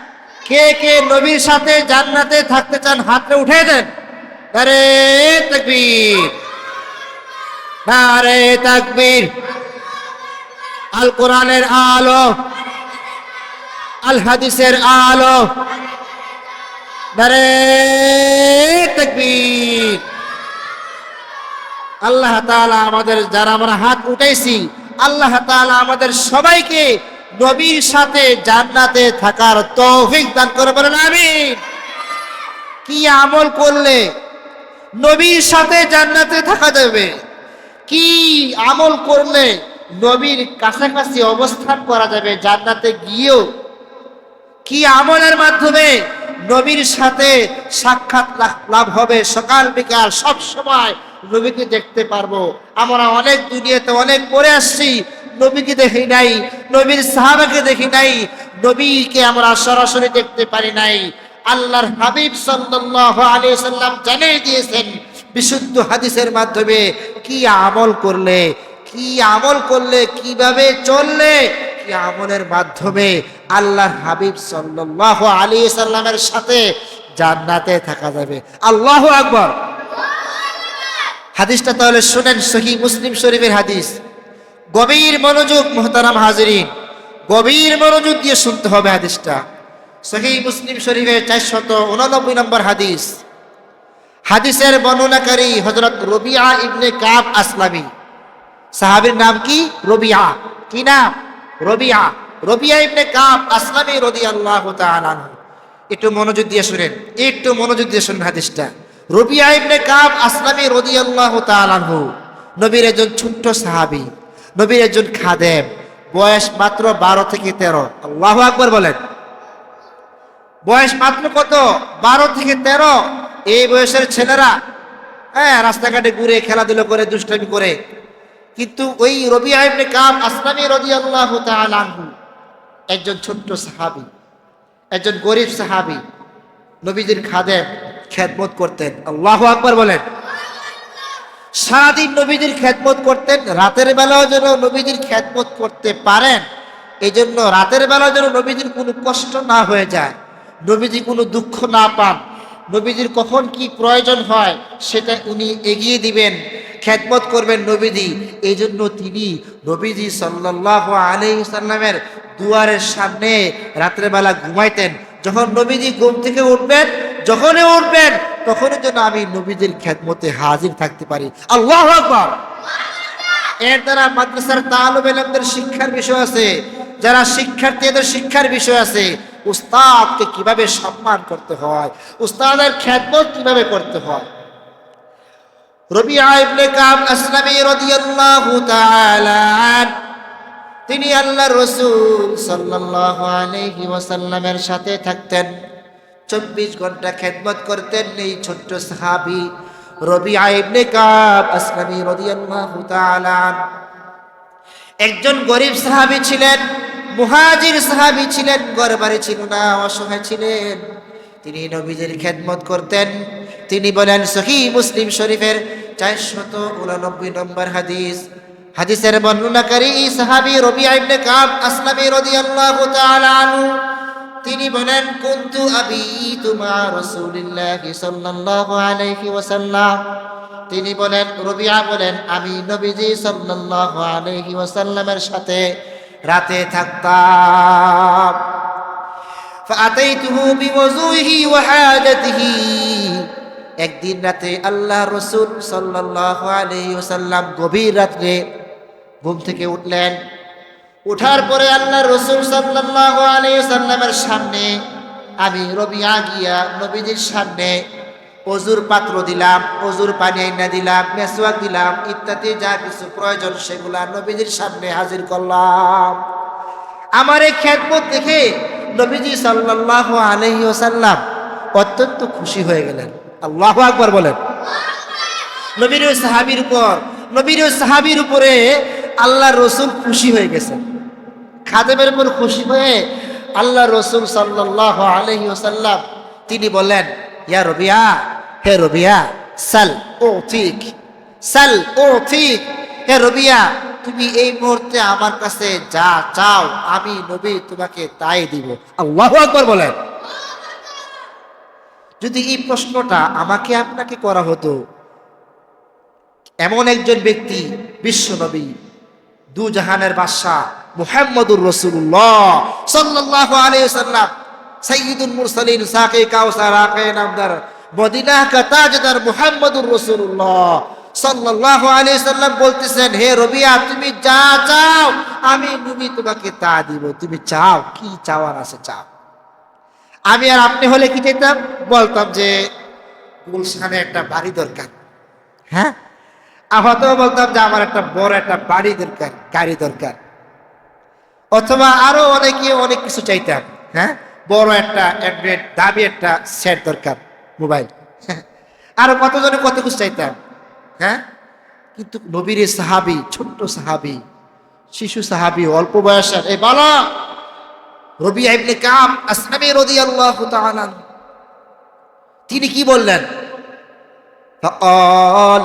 কে কে নবীর সাথে জান্নাতে থাকতে চান? হাতটা উঠে দেন। নারে তাকবীর, নারে তাকবীর। আল কোরআনের আলো, আল হাদিসের আলো, নারে তাকবীর। আল্লাহ তাআলা আমাদের, যারা আমরা হাত উঠাইছি, আল্লাহ তাআলা আমাদের সবাইকে নবীর সাথে জান্নাতে থাকার তৌফিক দান করে, বলেন আমিন। কি আমল করলে নবীর সাথে জান্নাতে থাকা যাবে, কি আমল করলে নবীর কাছাকাছি অবস্থান করা যাবে জান্নাতে গিয়েও, কি আমলের মাধ্যমে নবীর সাথে সাক্ষাৎ লাভ হবে, সকাল বিকাল সব সময় নবীকে দেখতে পারবো। আমরা অনেক দুনিয়াতে অনেক পড়ে আসছি, নবীকে দেখি নাই, নবীর সাহাবাকে দেখি নাই, নবীকে আমরা সরাসরি দেখতে পারি নাই। আল্লাহর হাবিব সাল্লাল্লাহু আলাইহি সাল্লাম জানিয়ে দিয়েছেন বিশুদ্ধ হাদিসের মাধ্যমে কি আমল করলে, কি আমল করলে, কিভাবে চললে, কি আমলের মাধ্যমে আল্লাহর হাবিব সাল্লাল্লাহু আলাইহি সাল্লামের সাথে জান্নাতে থাকা যাবে। আল্লাহু আকবার। হাদিসটা তাহলে শুনেন, সহিহ মুসলিম শরীফের হাদিস। গভীর মনোযোগ মুহতারাম হাজিরিন, গভীর মনোযোগ দিয়ে শুনতে হবে হাদিসটা। সহিহ মুসলিম শরীফের 489 নম্বর হাদিস। হাদিসের বর্ণনাকারী হযরত রবিয়া ইবনে কাব আসলামী। সাহাবীর নাম কি? রবিয়া। কি নাম? রবিয়া। রবিয়া ইবনে কাব আসলামী রাদিয়াল্লাহু তাআলা আনহু। একটু মনোযোগ দিয়ে শুনেন, একটু মনোযোগ দিয়ে শুনেন হাদিসটা। রবিয়া ইবনে কাব আসলামী রাদিয়াল্লাহু তাআলা আনহু নবীর একজন ছোট্ট সাহাবী, নবীর একজন খাদেম, বয়স মাত্র 12 থেকে 13। আল্লাহু আকবার বলেন। বয়স মাত্র কত? 12 থেকে 13। এই বয়সের ছেলেরা রাস্তাঘাটে ঘুরে খেলাধুলা করে দুষ্টামি করে, কিন্তু ওই রবিয়া ইবনে কাব আসলামী রাদিয়াল্লাহু তাআলা আনহু একজন ছোট্ট সাহাবী, একজন গরিব সাহাবী, নবীজির খাদেম, খেদমত করতেন। আল্লাহু আকবার বলেন। সারাদিন নবীজির খেদমত করতেন, রাতের বেলাও যেন নবীজির খেদমত করতে পারেন, এই জন্য রাতের বেলা যেন নবীজির কোনো কষ্ট না হয়ে যায়, নবীজি কোনো দুঃখ না পান, নবীজির কখন কি প্রয়োজন হয় সেটা উনি এগিয়ে দিবেন, খেদমত করবেন নবীজি। এই জন্য তিনি নবীজি সাল্লাল্লাহু আলাইহি সাল্লামের দুয়ারের সামনে রাতের বেলা ঘুমাইতেন। যখন নবীজি ঘুম থেকে উঠবেন, যখনই উঠবেন তখনই যেন আমি নবীজির খেদমতে হাজির থাকতে পারি। আল্লাহু আকবার। এর দ্বারা মাদ্রাসার তালিব ইলমদের শিক্ষার বিষয় আছে, যারা শিক্ষার্থীদের শিক্ষার বিষয় আছে, উস্তাদকে কিভাবে সম্মান করতে হয়, উস্তাদের খেদমত কিভাবে করতে হয়। রবিয়া ইবনে কাব আসলামী রাদিয়াল্লাহু তাআলা তিনি আল্লাহর রাসূল সাল্লাল্লাহু আলাইহি ওয়াসাল্লামের সাথে থাকতেন, 24 ঘন্টা খেদমত করতেন। এই ছোট্ট সাহাবী রবিয়া ইবনে কাব আসলামী রাদিয়াল্লাহু তাআলা একজন গরিব সাহাবী ছিলেন, মুহাজির সাহাবী ছিলেন, ঘরবাড়ি ছিল না, অসহায় ছিলেন। তিনি নবীজির খেদমত করতেন। তিনি বলেন সহিহ মুসলিম শরীফের 489 নম্বর হাদিস। হাদিসের বর্ণনাকারী সাহাবী রবিয়া ইবনে কাব আসলামী রাদিয়াল্লাহু তাআলা আনহু তিনি বলেন কুনতু আবিতু মা রাসূলিল্লাহি সাল্লাল্লাহু আলাইহি ওয়াসাল্লাম। তিনি বলেন, রবিয়া বলেন, আমি নবীজি সাল্লাল্লাহু আলাইহি ওয়াসাল্লামের সাথে রাতে থাকতাম। ফাআতাইতুহু বিওযুহি ওয়া হাজাতিহি। একদিন রাতে আল্লাহ রাসূল সাল্লাল্লাহু আলাইহি ওয়াসাল্লাম গভীর রাতে ঘুম থেকে উঠলেন। উঠার পরে আল্লাহ রাসূল সাল্লাল্লাহু আলাইহি ওয়াসাল্লামের সামনে আমি রবিয়া গিয়া নবীজির সামনে ওযুর পাত্র দিলাম, ওযুর পানি এনে দিলাম, মেসওয়াক দিলাম, ইত্যাদি যা কিছু প্রয়োজন সেগুলা নবীজির সামনে হাজির করলাম। আমার এই খেদমত দেখে নবীজি সাল্লাল্লাহু আলাইহি ওয়াসাল্লাম অত্যন্ত খুশি হয়ে গেলেন। আল্লাহু আকবার বলেন। নবীর ওই সাহাবীর উপরে আল্লাহ রাসূল খুশি হয়ে গেছেন। খাদেমের উপর খুশি হয়ে আল্লাহ রাসূল সাল্লাল্লাহু আলাইহি ওয়াসাল্লাম তিনি বলেন, ইয়া রবিয়া, হে রবিয়া, সাল উতিক, সাল উতিক। হে রবিয়া, তুমি এই মুহূর্তে আমার কাছে যা চাও আমি নবী তোমাকে তাই দিব। আল্লাহু আকবার বলেন। যদি এই প্রশ্নটা আমাকে আপনাকে করা হতো, এমন একজন ব্যক্তি, বিশ্ব নবী, দু জাহানের বাদশাহ মুহাম্মদুর রাসূলুল্লাহ সাল্লাল্লাহু আলাইহি ওয়াসাল্লাম, সাইয়্যিদুল মুরসালিন, সাকি কাউসার, আকে নামদার, মদিনা কা তাজদার মুহাম্মদুর রাসূলুল্লাহ সাল্লাল্লাহু আলাইহি ওয়াসাল্লাম বলতেছেন, হে রবিয়া, তুমি যা চাও আমি নবী তোমাকে তা দিব। তুমি চাও, কি চাওয়ার আছে চাও। আমি আর আপনি হলে কি চাইতাম? বলতাম যে গুলশানে একটা বাড়ি দরকার। হ্যাঁ, হয়তো বলতাম যে আমার একটা বড় একটা বাড়ি দরকার, গাড়ি দরকার, অথবা আরো অনেকে অনেক কিছু চাইতাম। হ্যাঁ, বড় একটা অ্যান্ড্রয়েড দামি একটা সেট দরকার, মোবাইল, আরো কতজনে কত কিছু চাইতাম। হ্যাঁ, কিন্তু নবীর সাহাবী, ছোট্ট সাহাবী, শিশু সাহাবী, অল্প বয়সের এই বালক রবিয়া ইবনে কাব আসলামী রাদিয়াল্লাহু তাআলা, তিনি কি বললেন? فقال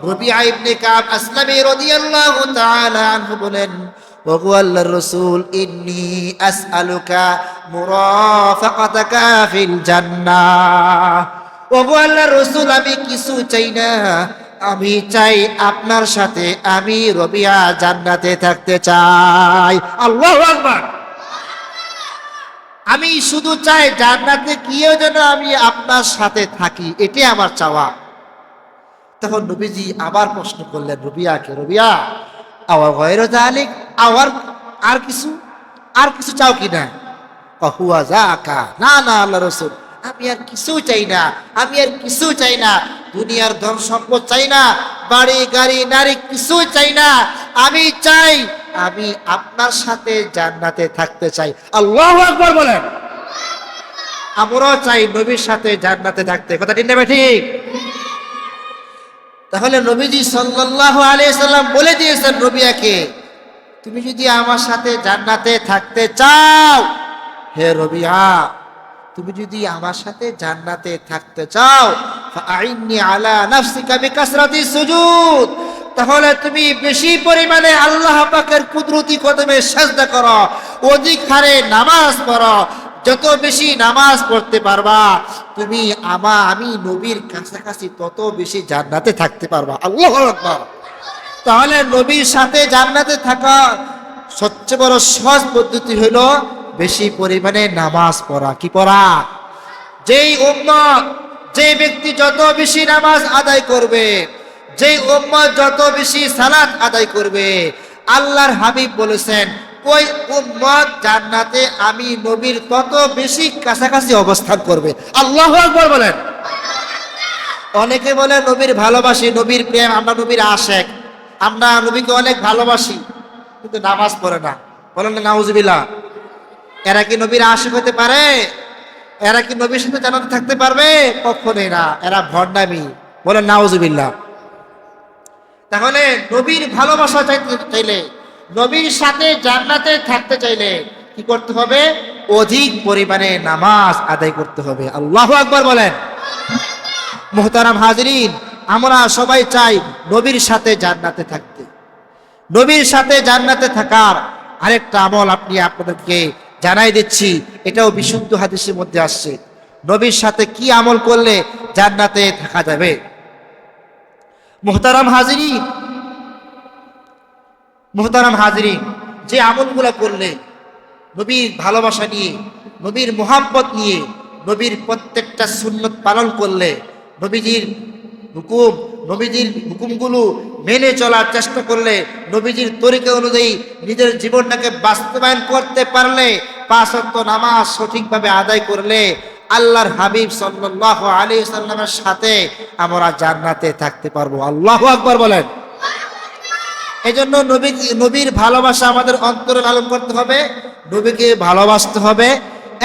রবিয়া ইবনে কাব আসলামী রাদিয়াল্লাহু তাআলা আনহু বলেন, ওগো আল্লাহর রাসূল, ইন্নী আসআলুকা মুরাফাকাতাকা ফিল জান্নাহ। ওগো আল্লাহর রাসূল, আমি কিছু চাই না, আমি চাই আপনার সাথে আমি রবিয়া জান্নাতে থাকতে চাই। আল্লাহু আকবার। আমি শুধু চাই জান্নাতে গিয়েও যেন আমি আপনার সাথে থাকি, এটাই আমার চাওয়া। তখন নবীজি আবার প্রশ্ন করলেন রবিয়াকে, রবিয়া আওয়া গয়রা যালিক, আর কিছু চাও কিনা? হুয়া যাকা, না না আল্লাহ রাসূল, আমি আর কিছু চাই না, আমি আর কিছু চাই না, দুনিয়ার ধন সম্পদ চাই না, বাড়ি গাড়ি নারী কিছু চাই না, আমি চাই আমি আপনার সাথে জান্নাতে থাকতে চাই। আল্লাহু আকবার বলেন। আমরাও চাই নবীর সাথে জান্নাতে থাকতে, কথা ঠিক না ঠিক? তাহলে নবীজি সাল্লাল্লাহু আলাইহি সাল্লাম বলে দিয়েছেন রবিয়াকে, তুমি যদি আমার সাথে জান্নাতে থাকতে চাও, হে রবিয়া, তুমি যদি আমার সাথে জান্নাতে থাকতে চাও, ফাআইন্নি আলা নাফসিকা বিকাসরাতি সুজুদ, তাহলে তুমি বেশি পরিমাণে আল্লাহ পাকের কুদরতি কদমে সিজদা করো, অধিক হারে নামাজ পড়ো। যত বেশি নামাজ পড়তে পারবা তুমি আমি নবীর কাছাকাছি তত বেশি জান্নাতে থাকতে পারবা। আল্লাহু আকবার। তাহলে নবীর সাথে জান্নাতে থাকা সবচেয়ে বড় সহজ পদ্ধতি হলো বেশি পরিমাণে নামাজ পড়া। কি পড়া? যেই উম্মত, যে ব্যক্তি যত বেশি নামাজ আদায় করবে, যেই উম্মত যত বেশি সালাত আদায় করবে, আল্লাহর হাবিব বলেছেন ওই উম্মত জান্নাতে আমি নবীর তত বেশি কাছাকাছি অবস্থান করবে। আল্লাহু আকবার বলেন। অনেকে বলে নবীর ভালোবাসি, নবীর প্রেম, আমরা নবীর আশেক, আমরা নবীকে অনেক ভালোবাসি, কিন্তু নামাজ পড়ে না। বলেন না নাউজুবিল্লাহ। এরা কি নবীর আশেক হতে পারে? এরা কি নবীর সাথে জান্নাতে থাকতে পারবে? কখনোই না, এরা ভণ্ডামি। বলেন নাউজুবিল্লাহ। তাহলে নবীর ভালোবাসা চাইলে, নবীর সাথে জান্নাতে থাকতে চাইলে কি করতে হবে? অধিক পরিমাণে নামাজ আদায় করতে হবে। আল্লাহু আকবার বলেন। মুহতারাম হাজিরিন, আমরা সবাই চাই নবীর সাথে জান্নাতে থাকতে। নবীর সাথে জান্নাতে থাকার আরেকটা আমল আপনাদেরকে জানাই দিচ্ছি, এটাও বিশুদ্ধ হাদিসের মধ্যে আসছে। নবীর সাথে কি আমল করলে জান্নাতে থাকা যাবে? মুহতারাম হাজিরিন, যে আমলগুলো করলে নবীর ভালোবাসা নিয়ে, নবীর মোহাব্বত নিয়ে, নবীর প্রত্যেকটা সুন্নত পালন করলে, নবীজির হুকুমগুলো মেনে চলার চেষ্টা করলে, নবীজির তরিকা অনুযায়ী নিজের জীবনটাকে বাস্তবায়ন করতে পারলে, 5 ওয়াক্ত নামাজ সঠিকভাবে আদায় করলে, আল্লাহর হাবিব সাল্লাল্লাহু আলাইহি সাল্লামের সাথে আমরা জান্নাতে থাকতে পারবো। আল্লাহু আকবার বলেন। এজন্য নবীর ভালোবাসা আমাদের অন্তরে লালন করতে হবে, নবীকে ভালোবাসতে হবে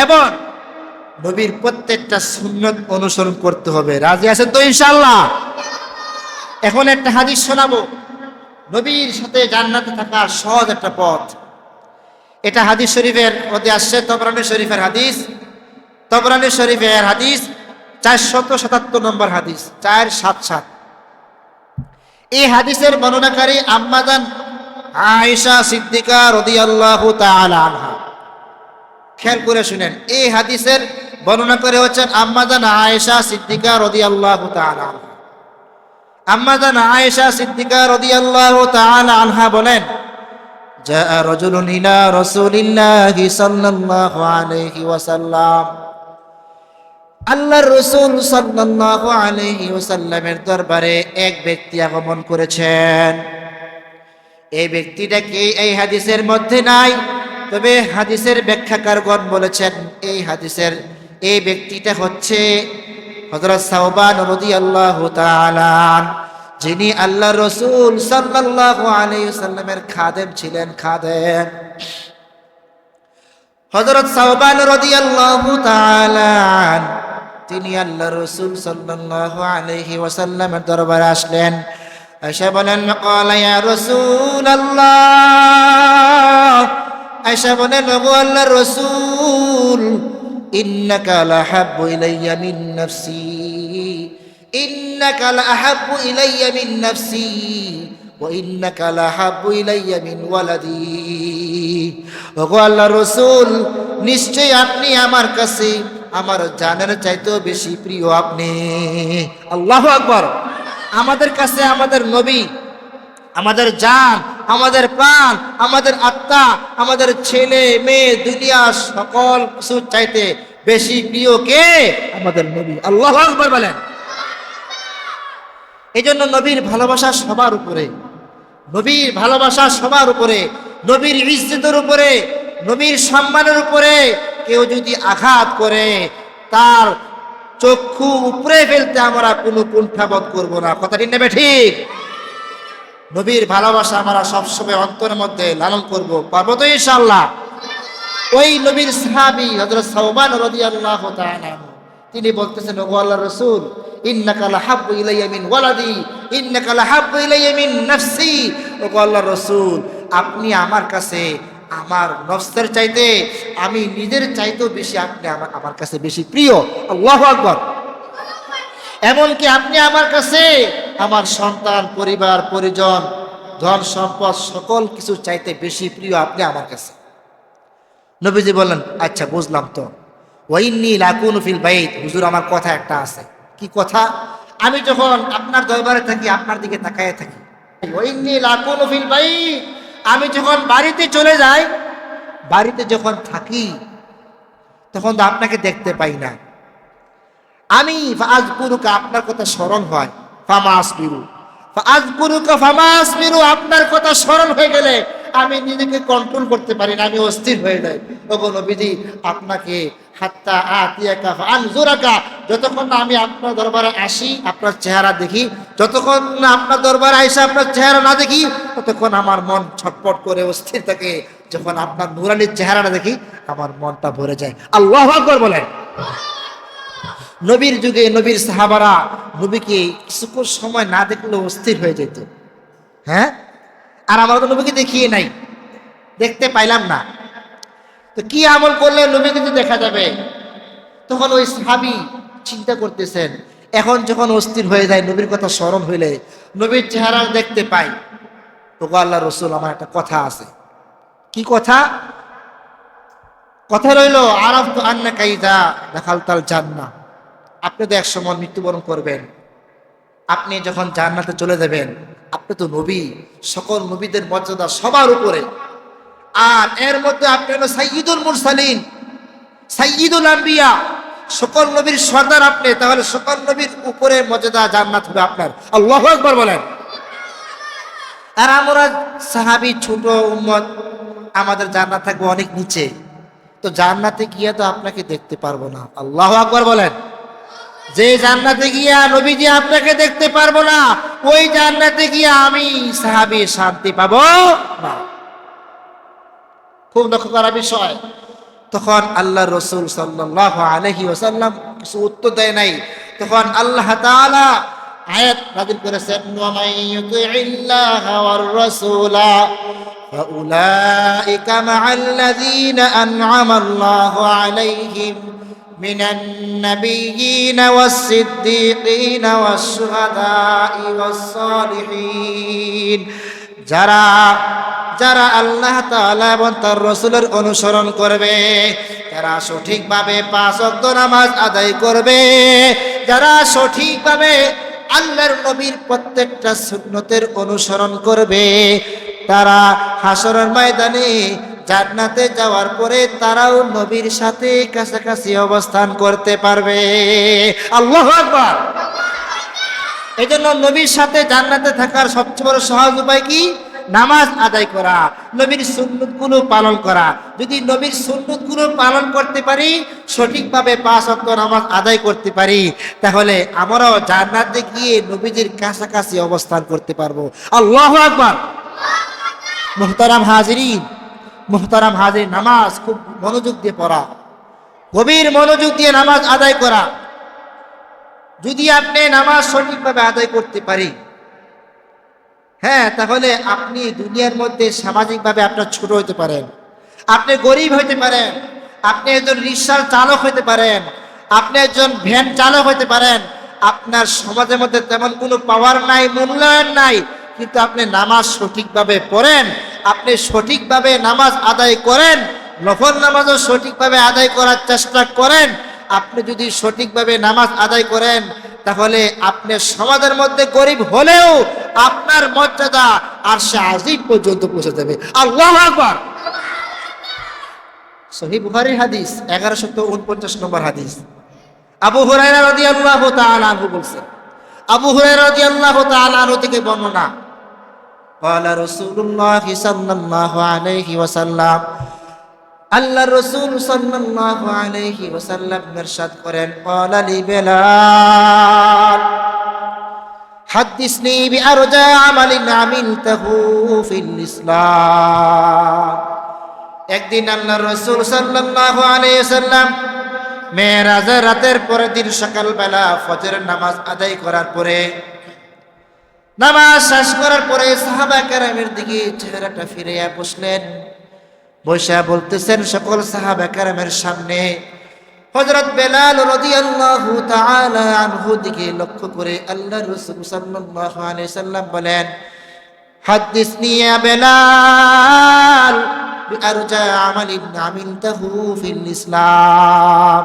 এবং নবীর প্রত্যেকটা সুন্নত অনুসরণ করতে হবে। রাজি আছেন তো ইনশাআল্লাহ? এখন একটা হাদিস শোনাবো, নবীর সাথে জান্নাতে থাকার সহজ একটা পথ। এটা হাদিস শরীফের মধ্যে আসছে, তবরানী শরীফের হাদিস। তবরানী শরীফের হাদিস 477 নম্বর হাদিস, 477। এই হাদিসের বর্ণনাকারী আম্মাজান আয়েশা সিদ্দিকা রাদিয়াল্লাহু তাআলা আনহা। খেয়াল করে শুনেন, এই হাদিসের বর্ণনাকারী হচ্ছেন আম্মাজান আয়েশা সিদ্দিকা রাদিয়াল্লাহু তাআলা আনহা। আম্মাজান আয়েশা সিদ্দিকা রাদিয়াল্লাহু তাআলা আনহা বলেন, জাআ রাজুলুন ইলা রাসূলিল্লাহি সাল্লাল্লাহু আলাইহি ওয়াসাল্লাম, আল্লাহর রাসূল সাল্লাল্লাহু আলাইহি ওয়াসাল্লামের দরবারে এক ব্যক্তি আগমন করেছেন। এই ব্যক্তিটাকে এই হাদিসের মধ্যে নাই, তবে হাদিসের ব্যাখ্যাকারগণ বলেছেন এই ব্যক্তিটা হচ্ছে হযরত সাওবান রাদিয়াল্লাহু তাআলা, যিনি আল্লাহ রাসূল সাল্লাল্লাহু আলাইহি ওয়াসাল্লামের খাদেম ছিলেন, খাদেম। হযরত সাওবান রাদিয়াল্লাহু তাআলা তিনি আল্লাহ রাসূল সাল্লাল্লাহু আলাইহি ওয়াসাল্লামের দরবারে আসলেন। আয়েশা বলেন, ক্বালা ইয়া রাসূলুল্লাহ, আয়েশা বলেন, ওগো আল্লাহর রাসূল, ইন্নাকা লাহাব্বু ইলাইয়া মিন নাফসি, ইন্নাকা লাহাব্বু ইলাইয়া মিন নাফসি ওয়া ইন্নাকা লাহাব্বু ইলাইয়া মিন ওয়ালাদি। ওগো আল্লাহর রাসূল, নিশ্চয়ই আপনি আমার কাছে আমার জানের চাইতেও বেশি প্রিয় আপনি। আল্লাহু আকবার। আমাদের কাছে আমাদের নবী, আমাদের জান, আমাদের প্রাণ, আমাদের আত্মা, আমাদের ছেলে মেয়ে, দুনিয়া সকল কিছু চাইতে বেশি প্রিয় কে? আমাদের নবী। আল্লাহু আকবার বলেন। এই জন্য নবীর ভালোবাসা সবার উপরে, নবীর ভালোবাসা সবার উপরে, নবীর ইজ্জতের উপরে, নবীর সম্মানের উপরে কেউ যদি আঘাত করে তার চক্ষু উপরে ফেলতে আমরা কোনো কুণ্ঠাবোধ করব না। কথাটি নেবে ঠিক? নবীর ভালোবাসা আমরা সবসময় অন্তরের মধ্যে লালন করব, পারবো তো ইনশাআল্লাহ? ওই নবীর সাহাবী হযরত সাওবান রাদিয়াল্লাহু তাআলা তিনি বলতেছেন, ওগো আল্লাহর রাসূল, ইন্নাকা লাহাব্বু ইলাইয়া মিন ওয়ালাদি, ইন্নাকা লাহাব্বু ইলাইয়া মিন নাফসি। ওগো আল্লাহর রাসূল, আপনি আমার কাছে আমার নফসের চাইতে, আমি নিজের চাইতেও বেশি আপনি আমার কাছে বেশি প্রিয়। আল্লাহু আকবার। এমনকি আপনি আমার কাছে আমার সন্তান, পরিবার, পরিজন, ধন সম্পদ সকল কিছু চাইতে বেশি প্রিয় আপনি আমার কাছে। নবীজি বললেন, আচ্ছা বুঝলাম তো। ওয়াইন্নী লাকুনু ফিল বাইত, হুজুর আমার কথা একটা আছে। কি কথা? আমি যখন আপনার দরবারে থাকি আপনার দিকে তাকায় থাকি। ওয়াইন্নী লাকুনু ফিল বাইত, আমি যখন বাড়িতে চলে যাই, বাড়িতে যখন থাকি তখন তো আপনাকে দেখতে পাই না। আমি ফাআযকুরুকা, আপনার কথা স্মরণ হয়, ফামা আসবিরু, ফাআযকুরুকা ফামা আসবিরু, আপনার কথা স্মরণ হয়ে গেলে আমি নিজেকে কন্ট্রোল করতে পারি না, আমি অস্থির হয়ে যাই। ওগো নবীজি, আপনাকে হাত্তা আতিয়াকা ফাআনজুরাকা, যতক্ষণ না আমি আপনার দরবারে আসি, আপনার চেহারা দেখি, যতক্ষণ না আপনার দরবারে আইসা আপনার চেহারা না দেখি, ততক্ষণ আমার মন ছটপট করে অস্থির থাকে। যখন আপনার নূরানির চেহারাটা দেখি আমার মনটা ভরে যায়। আল্লাহু আকবার বলেন। নবীর যুগে নবীর সাহাবারা নবীকে কিছুক্ষণ সময় না দেখলে অস্থির হয়ে যেত। হ্যাঁ, আর আমরা তো নবীকে দেখিয়ে নাই, দেখতে পাইলাম না, তো কি আমল করলে নবী কিন্তু দেখা যাবে? তখন ওই সাহাবী চিন্তা করতেছেন, এখন যখন অস্থির হয়ে যায়, নবীর কথা স্মরণ হইলে, নবীর চেহারা দেখতে পাই, তো আল্লাহ রাসূল, আমার একটা কথা আছে। কি কথা? কথা রইল, আরাফতু আন্নাকা ইযা দাখালতাল জান্নাহ, আপনি তো এক সময় মৃত্যুবরণ করবেন, আপনি যখন জান্নাতে চলে যাবেন, আপনি তো নবী, সকল নবীদের মর্যাদা সবার উপরে, আর এর মধ্যে আপনি হলো সাইয়্যিদুল মুরসালিন, সাইয়্যিদুল আম্বিয়া, সকল নবীর সর্দার আপনি, তাহলে সকল নবীর উপরে মর্যাদা জান্নাত হবে আপনার। আল্লাহু আকবার বলেন। আর আমরা সাহাবী, ছোট উম্মত, আমাদের জান্নাত থাকবে অনেক নিচে, তো জান্নাতে গিয়ে তো আপনাকে দেখতে পারবো না। আল্লাহু আকবার বলেন। যে জান্নাতে গিয়া নবীজি আপনাকে দেখতে পারবো না, ওই জান্নাতে গিয়া আমি সাহাবী শান্তি পাবো না। খুব লক্ষ্য করার বিষয়। তখন আল্লাহ রাসূল সাল্লাল্লাহু আলাইহি ওয়াসাল্লাম কিছু উত্তর দেয় নাই। তখন আল্লাহ তাআলা আয়াত নাযিল করেছেন, ওয়া মাইয়ুতিইল্লাহা ওয়ার রাসূলা ফাউলাইকা মা'আল্লাযীনা আন'আমাল্লাহু আলাইহিম মিনান নাবিয়্যিনা ওয়াস-সিদ্দীকিনা ওয়াশ-শুহাদা'i ওয়াস-সালিহিন, যারা যারা আল্লাহ তাআলা এবং তার রাসূলের অনুসরণ করবে, যারা সঠিকভাবে 5 ওয়াক্ত নামাজ আদায় করবে, যারা সঠিকভাবে আল্লাহর নবীর প্রত্যেকটা সুন্নতের অনুসরণ করবে, তারা হাসরের ময়দানে জান্নাতে যাওয়ার পরে তারাও নবীর সাথে কাছাকাছি অবস্থান করতে পারবে। আল্লাহু আকবার। এই জন্য নবীর সাথে জান্নাতে থাকার সবচেয়ে বড় সহজ উপায় কি? নামাজ আদায় করা, নবীর সুন্নতগুলো পালন করা। যদি নবীর সুন্নতগুলো পালন করতে পারি, সঠিকভাবে 5 ওয়াক্ত নামাজ আদায় করতে পারি, তাহলে আমরাও জান্নাতে গিয়ে নবীজির কাছাকাছি অবস্থান করতে পারবো। আল্লাহু আকবার। মুহতারাম হাজিরিন, নামাজ খুব মনোযোগ দিয়ে পড়া, গভীর মনোযোগ দিয়ে নামাজ আদায় করা। যদি আপনি নামাজ সঠিকভাবে আদায় করতে পারি, হ্যাঁ, তাহলে আপনি দুনিয়ার মধ্যে সামাজিকভাবে আপনার ছোট হতে পারেন, আপনি গরিব হইতে পারেন, আপনি একজন রিক্সার চালক হইতে পারেন, আপনি একজন ভ্যান চালক হইতে পারেন। আপনার সমাজের মধ্যে তেমন কোনো পাওয়ার নাই, মূল্যায়ন নাই, কিন্তু আপনি নামাজ সঠিকভাবে পড়েন, আপনি সঠিকভাবে নামাজ আদায় করেন, নফল নামাজও সঠিকভাবে আদায় করার চেষ্টা করেন। আপনি যদি সঠিকভাবে নামাজ আদায় করেন, তাহলে আপনি সমাজের মধ্যে গরিব হলেও আপনার মর্যাদা আরশে আজিম পর্যন্ত পৌঁছে যাবে। আল্লাহু আকবার। সহিহ বুখারীর হাদিস 1149 নম্বর হাদিস। আবু হুরায়রা রাদিয়াল্লাহু তাআলা আনহু বলেন, আবু হুরায়রা রাদিয়াল্লাহু তাআলা আনহু থেকে বর্ণনা, ক্বালা রাসূলুল্লাহ সাল্লাল্লাহু আলাইহি ওয়াসাল্লাম, আল্লাহ রাসূল সাল্লাল্লাহু আলাইহি ওয়াসাল্লাম ইরশাদ করেন, ক্বালা লি বেলাল হাদিসনি বিআরজা আমালিন আমিলতাহু ফিল ইসলাম। একদিন আল্লাহ রাসূল সাল্লাল্লাহু আলাইহি ওয়াসাল্লাম মেরাজের রাতের পরের দিন সকালবেলা ফজরের নামাজ আদায় করার পরে, নামাজ শেষ করার পরে সাহাবা কেরামের দিকে চেহারাটা ফিরিয়ে বসলেন। বসে বলতেছেন সকল সাহাবা কেরামের সামনে, হযরত বেলাল রাদিয়াল্লাহু তাআলা আনহু দিকে লক্ষ্য করে আল্লাহ রাসূল সাল্লাল্লাহু আলাইহি সাল্লাম বলেন, হাদিসনি ইয়া বেলাল বিআরজা আমালিন আমিলতাহু ফিল ইসলাম।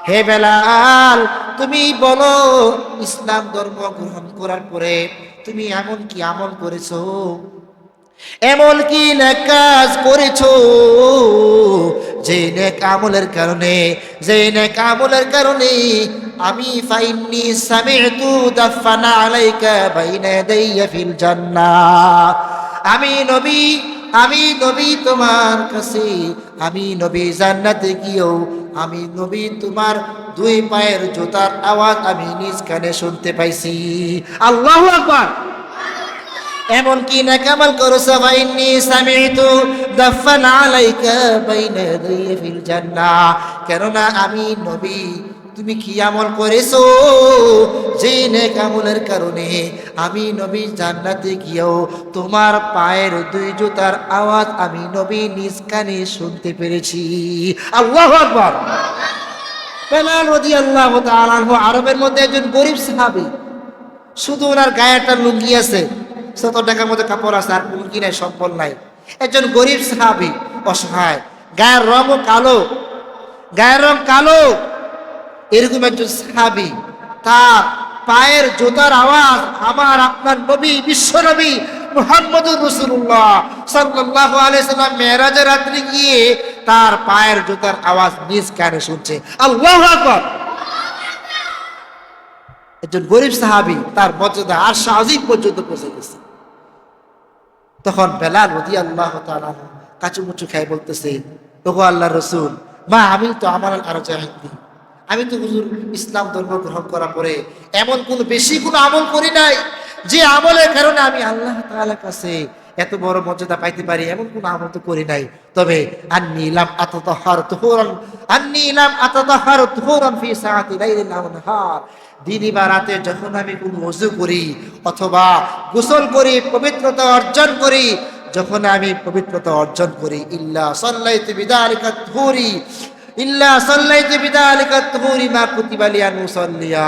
হে বেলাল, তুমি বলো ইসলাম ধর্ম গ্রহণ করার পরে তুমি এমন কি আমল করেছো, এমন কি নেক কাজ করেছো, যে নেক আমলের কারণে আমি ফাইন্নি সামি'তু দাফানা আলাইকা বাইনা ইয়াদাইয়া ফিল জান্নাহ। আমি নবী তোমার কাছে, আমি নবী জান্নাতে গিয়েও আমি নবী তোমার 2 পায়ের জুতার আওয়াজ আমি নিজ কানে শুনতে পাইছি। আল্লাহু আকবার। এমন কি নেক আমল করেছো, ফাইন্নি সামি'তু দাফানা আলাইকা বাইনা ইয়াদাইয়া ফিল জান্নাহ। কেননা আমি নবী, তুমি কি আমল করেছো যে নেক আমলের কারণে আমি নবী জান্নাতে গিয়েও তোমার পায়ের 2 জুতার আওয়াজ আমি নবী নিজ কানে শুনতে পেরেছি। আল্লাহু আকবার। বেলাল রাদিয়াল্লাহু তাআলা আনহু আরবের মধ্যে একজন গরীব সাহাবী, শুধু ওনার গায়ে একটা লুঙ্গি আছে, 70 টাকার মধ্যে কাপড় আছে, আর লুঙ্গি নাই, সম্বল নাই। একজন গরীব সাহাবী, অসহায়, গায়ের রং কালো, এরকম একজন সাহাবী, তার পায়ের জুতার আওয়াজ আমার আপনার নবী, বিশ্ব নবী মুহাম্মদুর রাসূলুল্লাহ সাল্লাল্লাহু আলাইহি সাল্লাম মেরাজের রাত্রে গিয়ে তার পায়ের জুতার আওয়াজ নিজ কানে শুনছে। আল্লাহু আকবার। একজন গরীব সাহাবী, তার মর্যাদা আরশ আজিম পর্যন্ত পৌঁছে গেছে। তখন বেলাল রাদিয়াল্লাহু তাআলা কাচুমুচু খাই বলতেছে, ওগো আল্লাহর রাসূল, মা আমি তো আমার আরো চাইছি, আমি তো হুজুর ইসলাম ধর্ম গ্রহণ করার পরে এমন বেশি কোনো আমল করি নাই যে আমলের কারণে আমি আল্লাহ তাআলার কাছে এত বড় মর্যাদা পাইতে পারি, এমন কোনো আমল তো করি নাই। তবে আন্নী লাম আতাতাহার তুহুরান ফি সাআতি লাইলিন আও নাহার, দিনে বা রাতে যখন আমি কোনো ওযু করি অথবা গোসল করি, পবিত্রতা অর্জন করি, যখন আমি পবিত্রতা অর্জন করি, ইল্লা সাল্লাইতু বিযালিকা তুহুরি মা কুতিবা লি আন উসাল্লিয়া,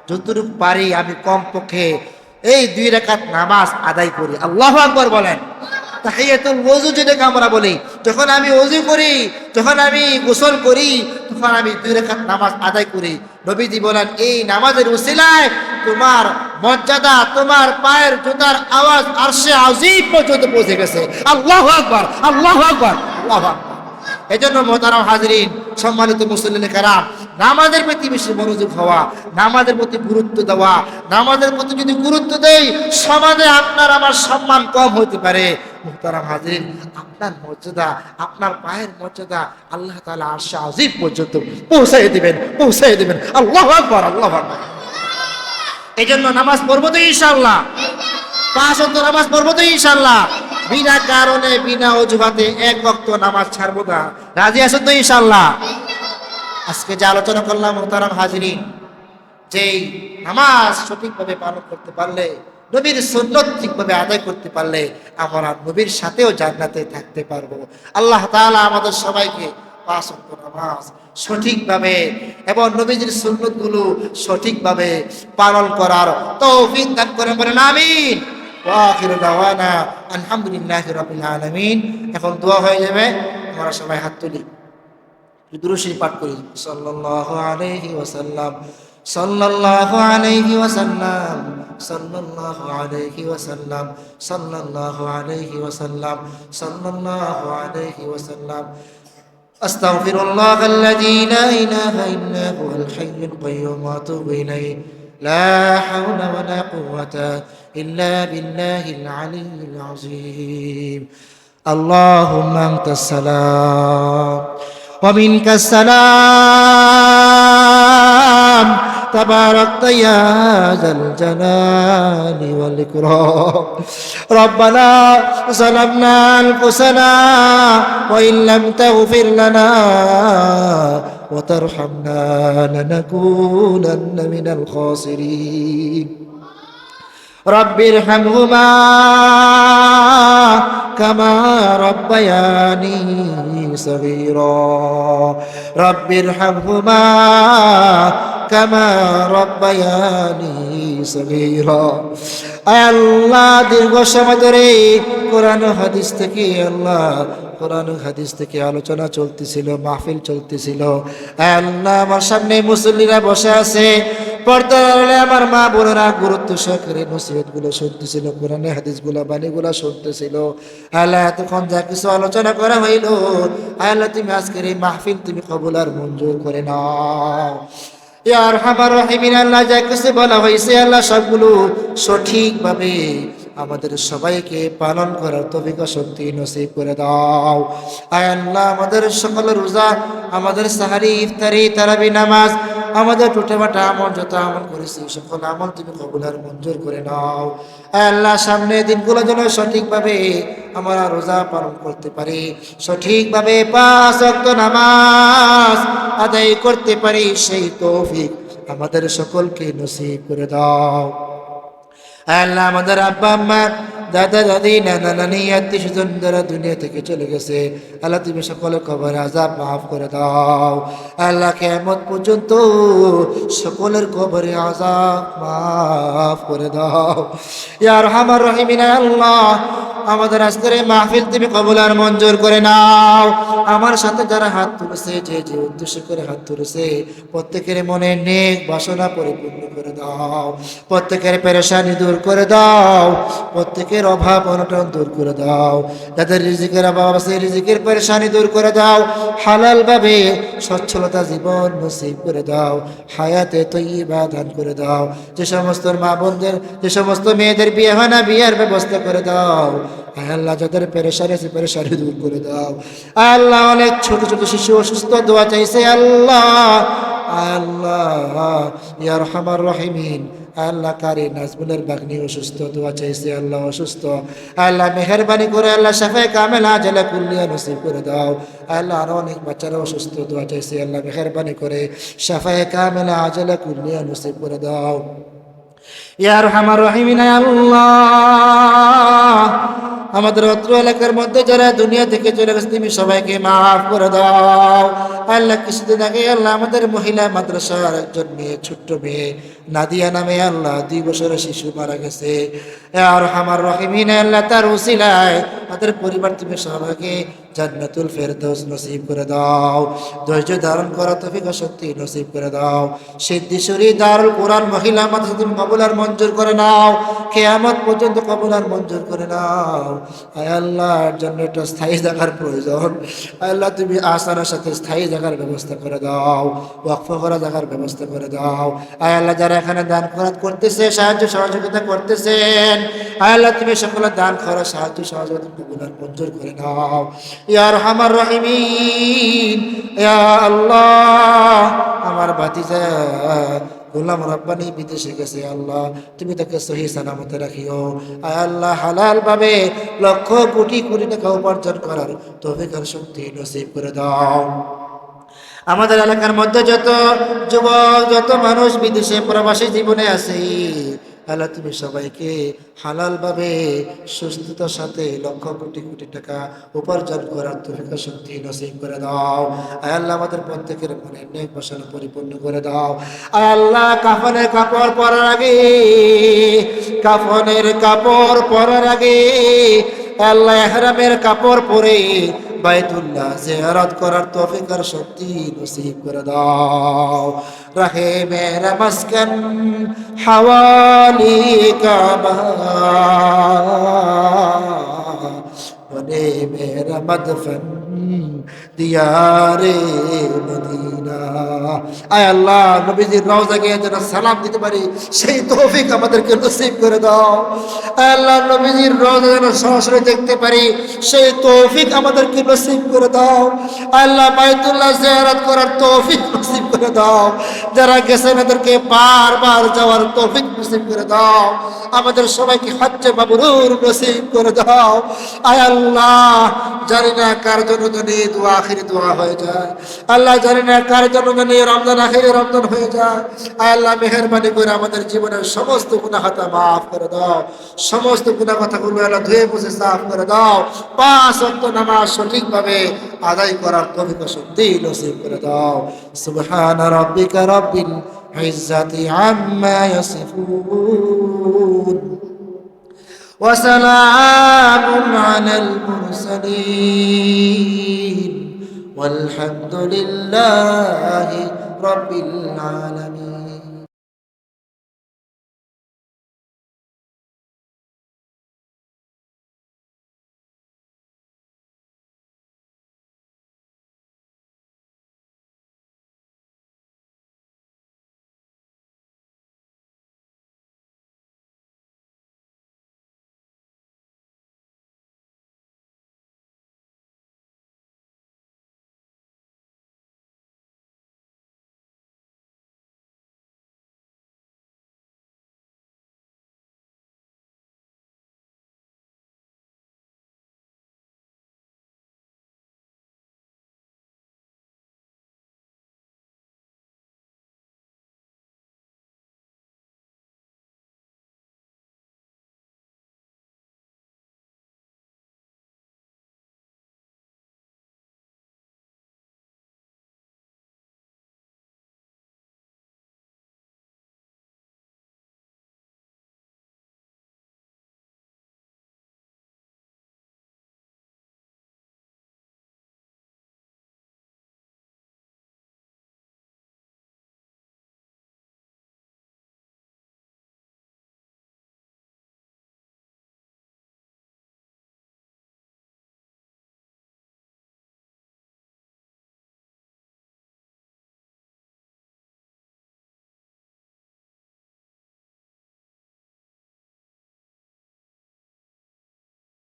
যতটুকু পারি আমি কমপক্ষে এই 2 রাকাত নামাজ আদায় করি। আল্লাহু আকবার বলেন। তাহিয়াতুল ওযু যেটাকে আমরা বলি, যখন আমি ওযু করি, যখন আমি গোসল করি, তখন আমি 2 রাকাত নামাজ আদায় করি। নবীজি বলেন, এই নামাজের উসিলায় তোমার মর্যাদা, তোমার পায়ের জুতার আওয়াজ আরশে আজিম পর্যন্ত পৌঁছে গেছে। আল্লাহু আকবার, আল্লাহু আকবার, আল্লাহু আকবার। এজন্য মুহতারাম হাজিরিন, সম্মানিত মুসল্লিনে কেরাম, নামাজের প্রতি বেশি মনোযোগ হওয়া, নামাজের প্রতি গুরুত্ব দেওয়া। নামাজের প্রতি যদি গুরুত্ব দেই, সমাজে আপনার আমার সম্মান কম হতে পারে। মুহতারাম হাজিরিন, আপনার মর্যাদা, আপনার পায়ের মর্যাদা আল্লাহ তাআলা আরশে আজিম পর্যন্ত পৌঁছাই দিবেন। আল্লাহু আকবার, আল্লাহু আকবার। এই জন্য নামাজ পড়বো তো ইনশাআল্লাহ, 5 ওয়াক্ত নামাজ পড়বো তো ইনশাআল্লাহ। বিনা কারণে বিনা অজুহাতে 1 ওয়াক্ত নামাজ ছাড়বো না। রাজি আছেন তো ইনশাআল্লাহ? আজকে যে আলোচনা করলাম মুহতারাম হাজিরিন, যেই নামাজ সঠিকভাবে পালন করতে পারলে, নবীর সুন্নত ঠিকভাবে আদায় করতে পারলে আমরা নবীর সাথেও জান্নাতে থাকতে পারবো। আল্লাহ তাআলা আমাদের সবাইকে 5 ওয়াক্ত নামাজ সঠিকভাবে এবং নবীজির সুন্নতগুলো সঠিকভাবে পালন করার তৌফিক দান করে বলেন আমিন। ওয়া আখিরু দাওয়ানা আলহামদুলিল্লাহি রাব্বিল আলামিন। এখন দোয়া হয়ে যাবে, আমরা সবাই হাত তুলি, দুরূদ শরীফ পাঠ করি। সাল্লাল্লাহু আলাইহি ওয়াসাল্লাম, সাল্লাল্লাহু আলাইহি ওয়াসাল্লাম, সাল্লাল্লাহু আলাইহি ওয়াসাল্লাম, সাল্লাল্লাহু আলাইহি ওয়াসাল্লাম, সাল্লাল্লাহু আলাইহি ওয়াসাল্লাম। আস্তাগফিরুল্লাহ আল্লাযী লা ইলাহা ইল্লা হুয়াল হাইয়ুল কাইয়্যুম ওয়া আতুবু ইলাইহি। লা হাওলা ওয়া লা কুওয়াতা ইল্লা বিল্লাহিল আলিয়্যিল আযীম। আল্লাহুম্মা আনতাস সালাম ওয়া মিনকাস সালাম তাবারাকতা ইয়া যাল জালালি ওয়াল ইকরাম। রব্বানা যালামনা আনফুসানা ওয়া ইন লাম তাগফির লানা ওয়া তারহামনা লানাকুনান্না মিনাল খাসিরিন। রব্বির হামহুমা কামা রব্বায়ানি সগীরা। রব্বির হামহুমা কামা রব্বায়ানি সগীরা। আল্লাহ দীর্ঘ সময় ধরে কোরআন হাদিস থেকে কোরআন হাদিস থেকে আলোচনা চলতেছিল, মাহফিল চলতেছিল। আল্লাহ আমার সামনে মুসল্লিরা বসে আছে, পর্দার আড়ালে আমার মা বোনেরা গুরুত্ব সহকারে নসিহতগুলো শুনতেছিল, কোরআনে হাদিসগুলো বাণীগুলো শুনতেছিল। আল্লাহ এতক্ষণ যা কিছু আলোচনা করা হইল, আল্লাহ তুমি আজকের এই মাহফিল তুমি কবুল আর মঞ্জুর করে নাও। ইয়া আরহামার রাহিমিন, আল্লাহ যা কিছু বলা হয়েছে আল্লাহ সবগুলো সঠিকভাবে আমাদের সবাইকে পালন করার তৌফিক ও শক্তি নসিব করে দাও। আয় আল্লাহ আমাদের সকল রোজা, আমাদের সাহারি, ইফতারি, তারাবি নামাজ, আমাদের টুটেমাটা আমল যত আমল করেছি সকল আমল তুমি কবুল আর মঞ্জুর করে নাও। আয় আল্লাহ সামনে দিনগুলো যেন সঠিকভাবে আমরা রোজা পালন করতে পারি, সঠিকভাবে 5 ওয়াক্ত নামাজ আদায় করতে পারি, সেই তৌফিক আমাদের সকলকে নসিব করে দাও। আল্লাহ আমাদের আব্বা আম্মা, দাদা দাদি, নানা নানি, আত্মীয় স্বজন যারা দুনিয়া থেকে চলে গেছে, আল্লাহ তুমি সকলের কবরের আযাব মাফ করে দাও। আল্লাহ কিয়ামত পর্যন্ত সকলের কবরের আযাব মাফ করে দাও। ইয়া আরহামার রাহিমিন, আল্লাহ আমাদের আজকের এই মাহফিল তুমি কবুল আর মঞ্জুর করে নাও। আমার সাথে যারা হাত তুলেছে, যে যে উদ্দেশ্য করে হাত তুলেছে, প্রত্যেকের মনে নেক বাসনা পরিপূর্ণ করে দাও, প্রত্যেকের পেরেশানি দূর করে দাও, প্রত্যেকের অভাব অনটন দূর করে দাও। যাদের রিজিকের অভাব আছে রিজিকের পেরেশানি দূর করে দাও, হালাল ভাবে সচ্ছলতা জীবন নসিব করে দাও, হায়াতে তয়্যিবা দান করে দাও। যে সমস্ত মা বোনদের, যে সমস্ত মেয়েদের বিয়ে হয় না, বিয়ের ব্যবস্থা করে দাও। আল্লাহ যাদের পেরেশানি আছে পেরেশানি দূর করে দাও। আল্লাহ অনেক ছোট ছোট শিশু অসুস্থ, দোয়া চাইছে আল্লাহ। আল্লাহ ইয়া আরহামার রাহিমিন, আল্লাহ কারি নাজমুলের বাগনি অসুস্থ, দোয়া চাইছে আল্লাহ অসুস্থ। আল্লাহ মেহেরবানি করে আল্লাহ শাফায়ে কামেল আজলা কুল্লিয়া নসিব করে দাও। আল্লাহ আরো অনেক বাচ্চারা অসুস্থ, দোয়া চাইছে আল্লাহ মেহেরবানি করে শাফায়ে কামেল আজলা কুল্লিয়া নসিব করে দাও। ইয়া আরহামার রাহিমিন, আল্লাহ আমাদের অত্র এলাকার মধ্যে যারা দুনিয়া থেকে চলে গেছে তুমি সবাইকে মাফ করে দাও। আল্লাহ কিছুদিন আগে আল্লাহ আমাদের মহিলা মাদ্রাসার একজন মেয়ে, ছোট্ট মেয়ে নাদিয়া নামে আল্লাহ 2 বছরের শিশু মারা গেছে। ইয়া আরহামার রাহিমিন, আল্লাহ তার উসিলায় তাদের পরিবার তুমি সবাইকে জান্নাতুল ফেরদৌস নসিব করে দাও। ধৈর্য ধারণ করার তৌফিক ও শক্তি নসিব করে দাও। সিদ্ধেশ্বরী দারুল কোরআন মহিলা মাদ্রাসা তুমি কবুল আর মঞ্জুর করে নাও, কিয়ামত পর্যন্ত কবুল আর মঞ্জুর করে নাও। আয় আল্লাহর জন্য একটা স্থায়ী জায়গার প্রয়োজন। আয় আল্লাহ তুমি আসানের সাথে স্থায়ী জায়গার ব্যবস্থা করে দাও, ওয়াকফ করা জায়গার ব্যবস্থা করে দাও। আয় আল্লাহ যারা এখানে দান খরচ করতেছে, সাহায্য সহযোগিতা করতেছেন, আয় আল্লাহ তুমি সকলের দান খরচ সাহায্য সহযোগিতা গুনাহ মঞ্জুর করে দাও ইয়া আরহামার রাহিমিন। ইয়া আল্লাহ আমার ভাতিজা গোলাম রব্বানি বিদেশে গেছে, আল্লাহ তুমি তাকে সহি সালামতে রাখিও। আয় আল্লাহ হালাল ভাবে লক্ষ কোটি কোটি টাকা উপার্জন করার তৌফিক আর শক্তি নসিব করে দাও। আমাদের এলাকার মধ্যে যত যুবক, যত মানুষ বিদেশে প্রবাসী জীবনে আছে, আল্লাহ তুমি সবাইকে হালাল ভাবে সুস্থতার সাথে লক্ষ কোটি কোটি টাকা উপার্জন করার তৌফিক শক্তি নসিব করে দাও। আয় আল্লাহ আমাদের প্রত্যেকের মনে নেক বাসনা পরিপূর্ণ করে দাও। আয় আল্লাহ কাফনের কাপড় পরার আগে, কাফনের কাপড় পরার আগে আল্লাহ ইহরামের কাপড় পরে বাইতুল্লাহ জিয়ারত করার তৌফিক আর শক্তি নসিব করে দাও। রাহে মেরা মাসকান হাওয়ালি কাবা, বনে মেরা মদফন দিয়ারে মদিনা। আয় আল্লাহ নবীজির রওজা গিয়ে যেন সালাম দিতে পারি সেই তৌফিক আমাদেরকে নসিব করে দাও। আয় আল্লাহ নবীজির রওজা যেন সরাসরি দেখতে পারি সেই তৌফিক আমাদেরকে নসিব করে দাও। আল্লাহ বাইতুল্লাহ জিয়ারত করার তৌফিক নসিব করে দাও। যারা গেছেন তাদেরকে বারবার যাওয়ার তৌফিক নসিব করে দাও। আমাদের সবাইকে হজ্জে মাবরুর নসিব করে দাও। আয় আল্লাহ জানি না কার জন্য জানি দোয়া আখিরি দোয়া হয়ে যায়, আল্লাহ জানি না কার জন্য জানি রমজান আখিরি রমজান হয়ে যায়। আয় আল্লাহ মেহেরবানি করে আমাদের জীবনের সমস্ত গুনাহ খাতা মাফ করে দাও, সমস্ত গুনাহ কথাগুলো আল্লাহ ধুয়ে মুছে সাফ করে দাও। 5 ওয়াক্ত নামাজ সঠিকভাবে আদায় করার তৌফিক শক্তি নসিব করে দাও। সুবহানা রাব্বিকা রাব্বিল ইজ্জাতি আম্মা ইয়াসিফুন وسلام على المرسلين والحمد لله رب العالمين।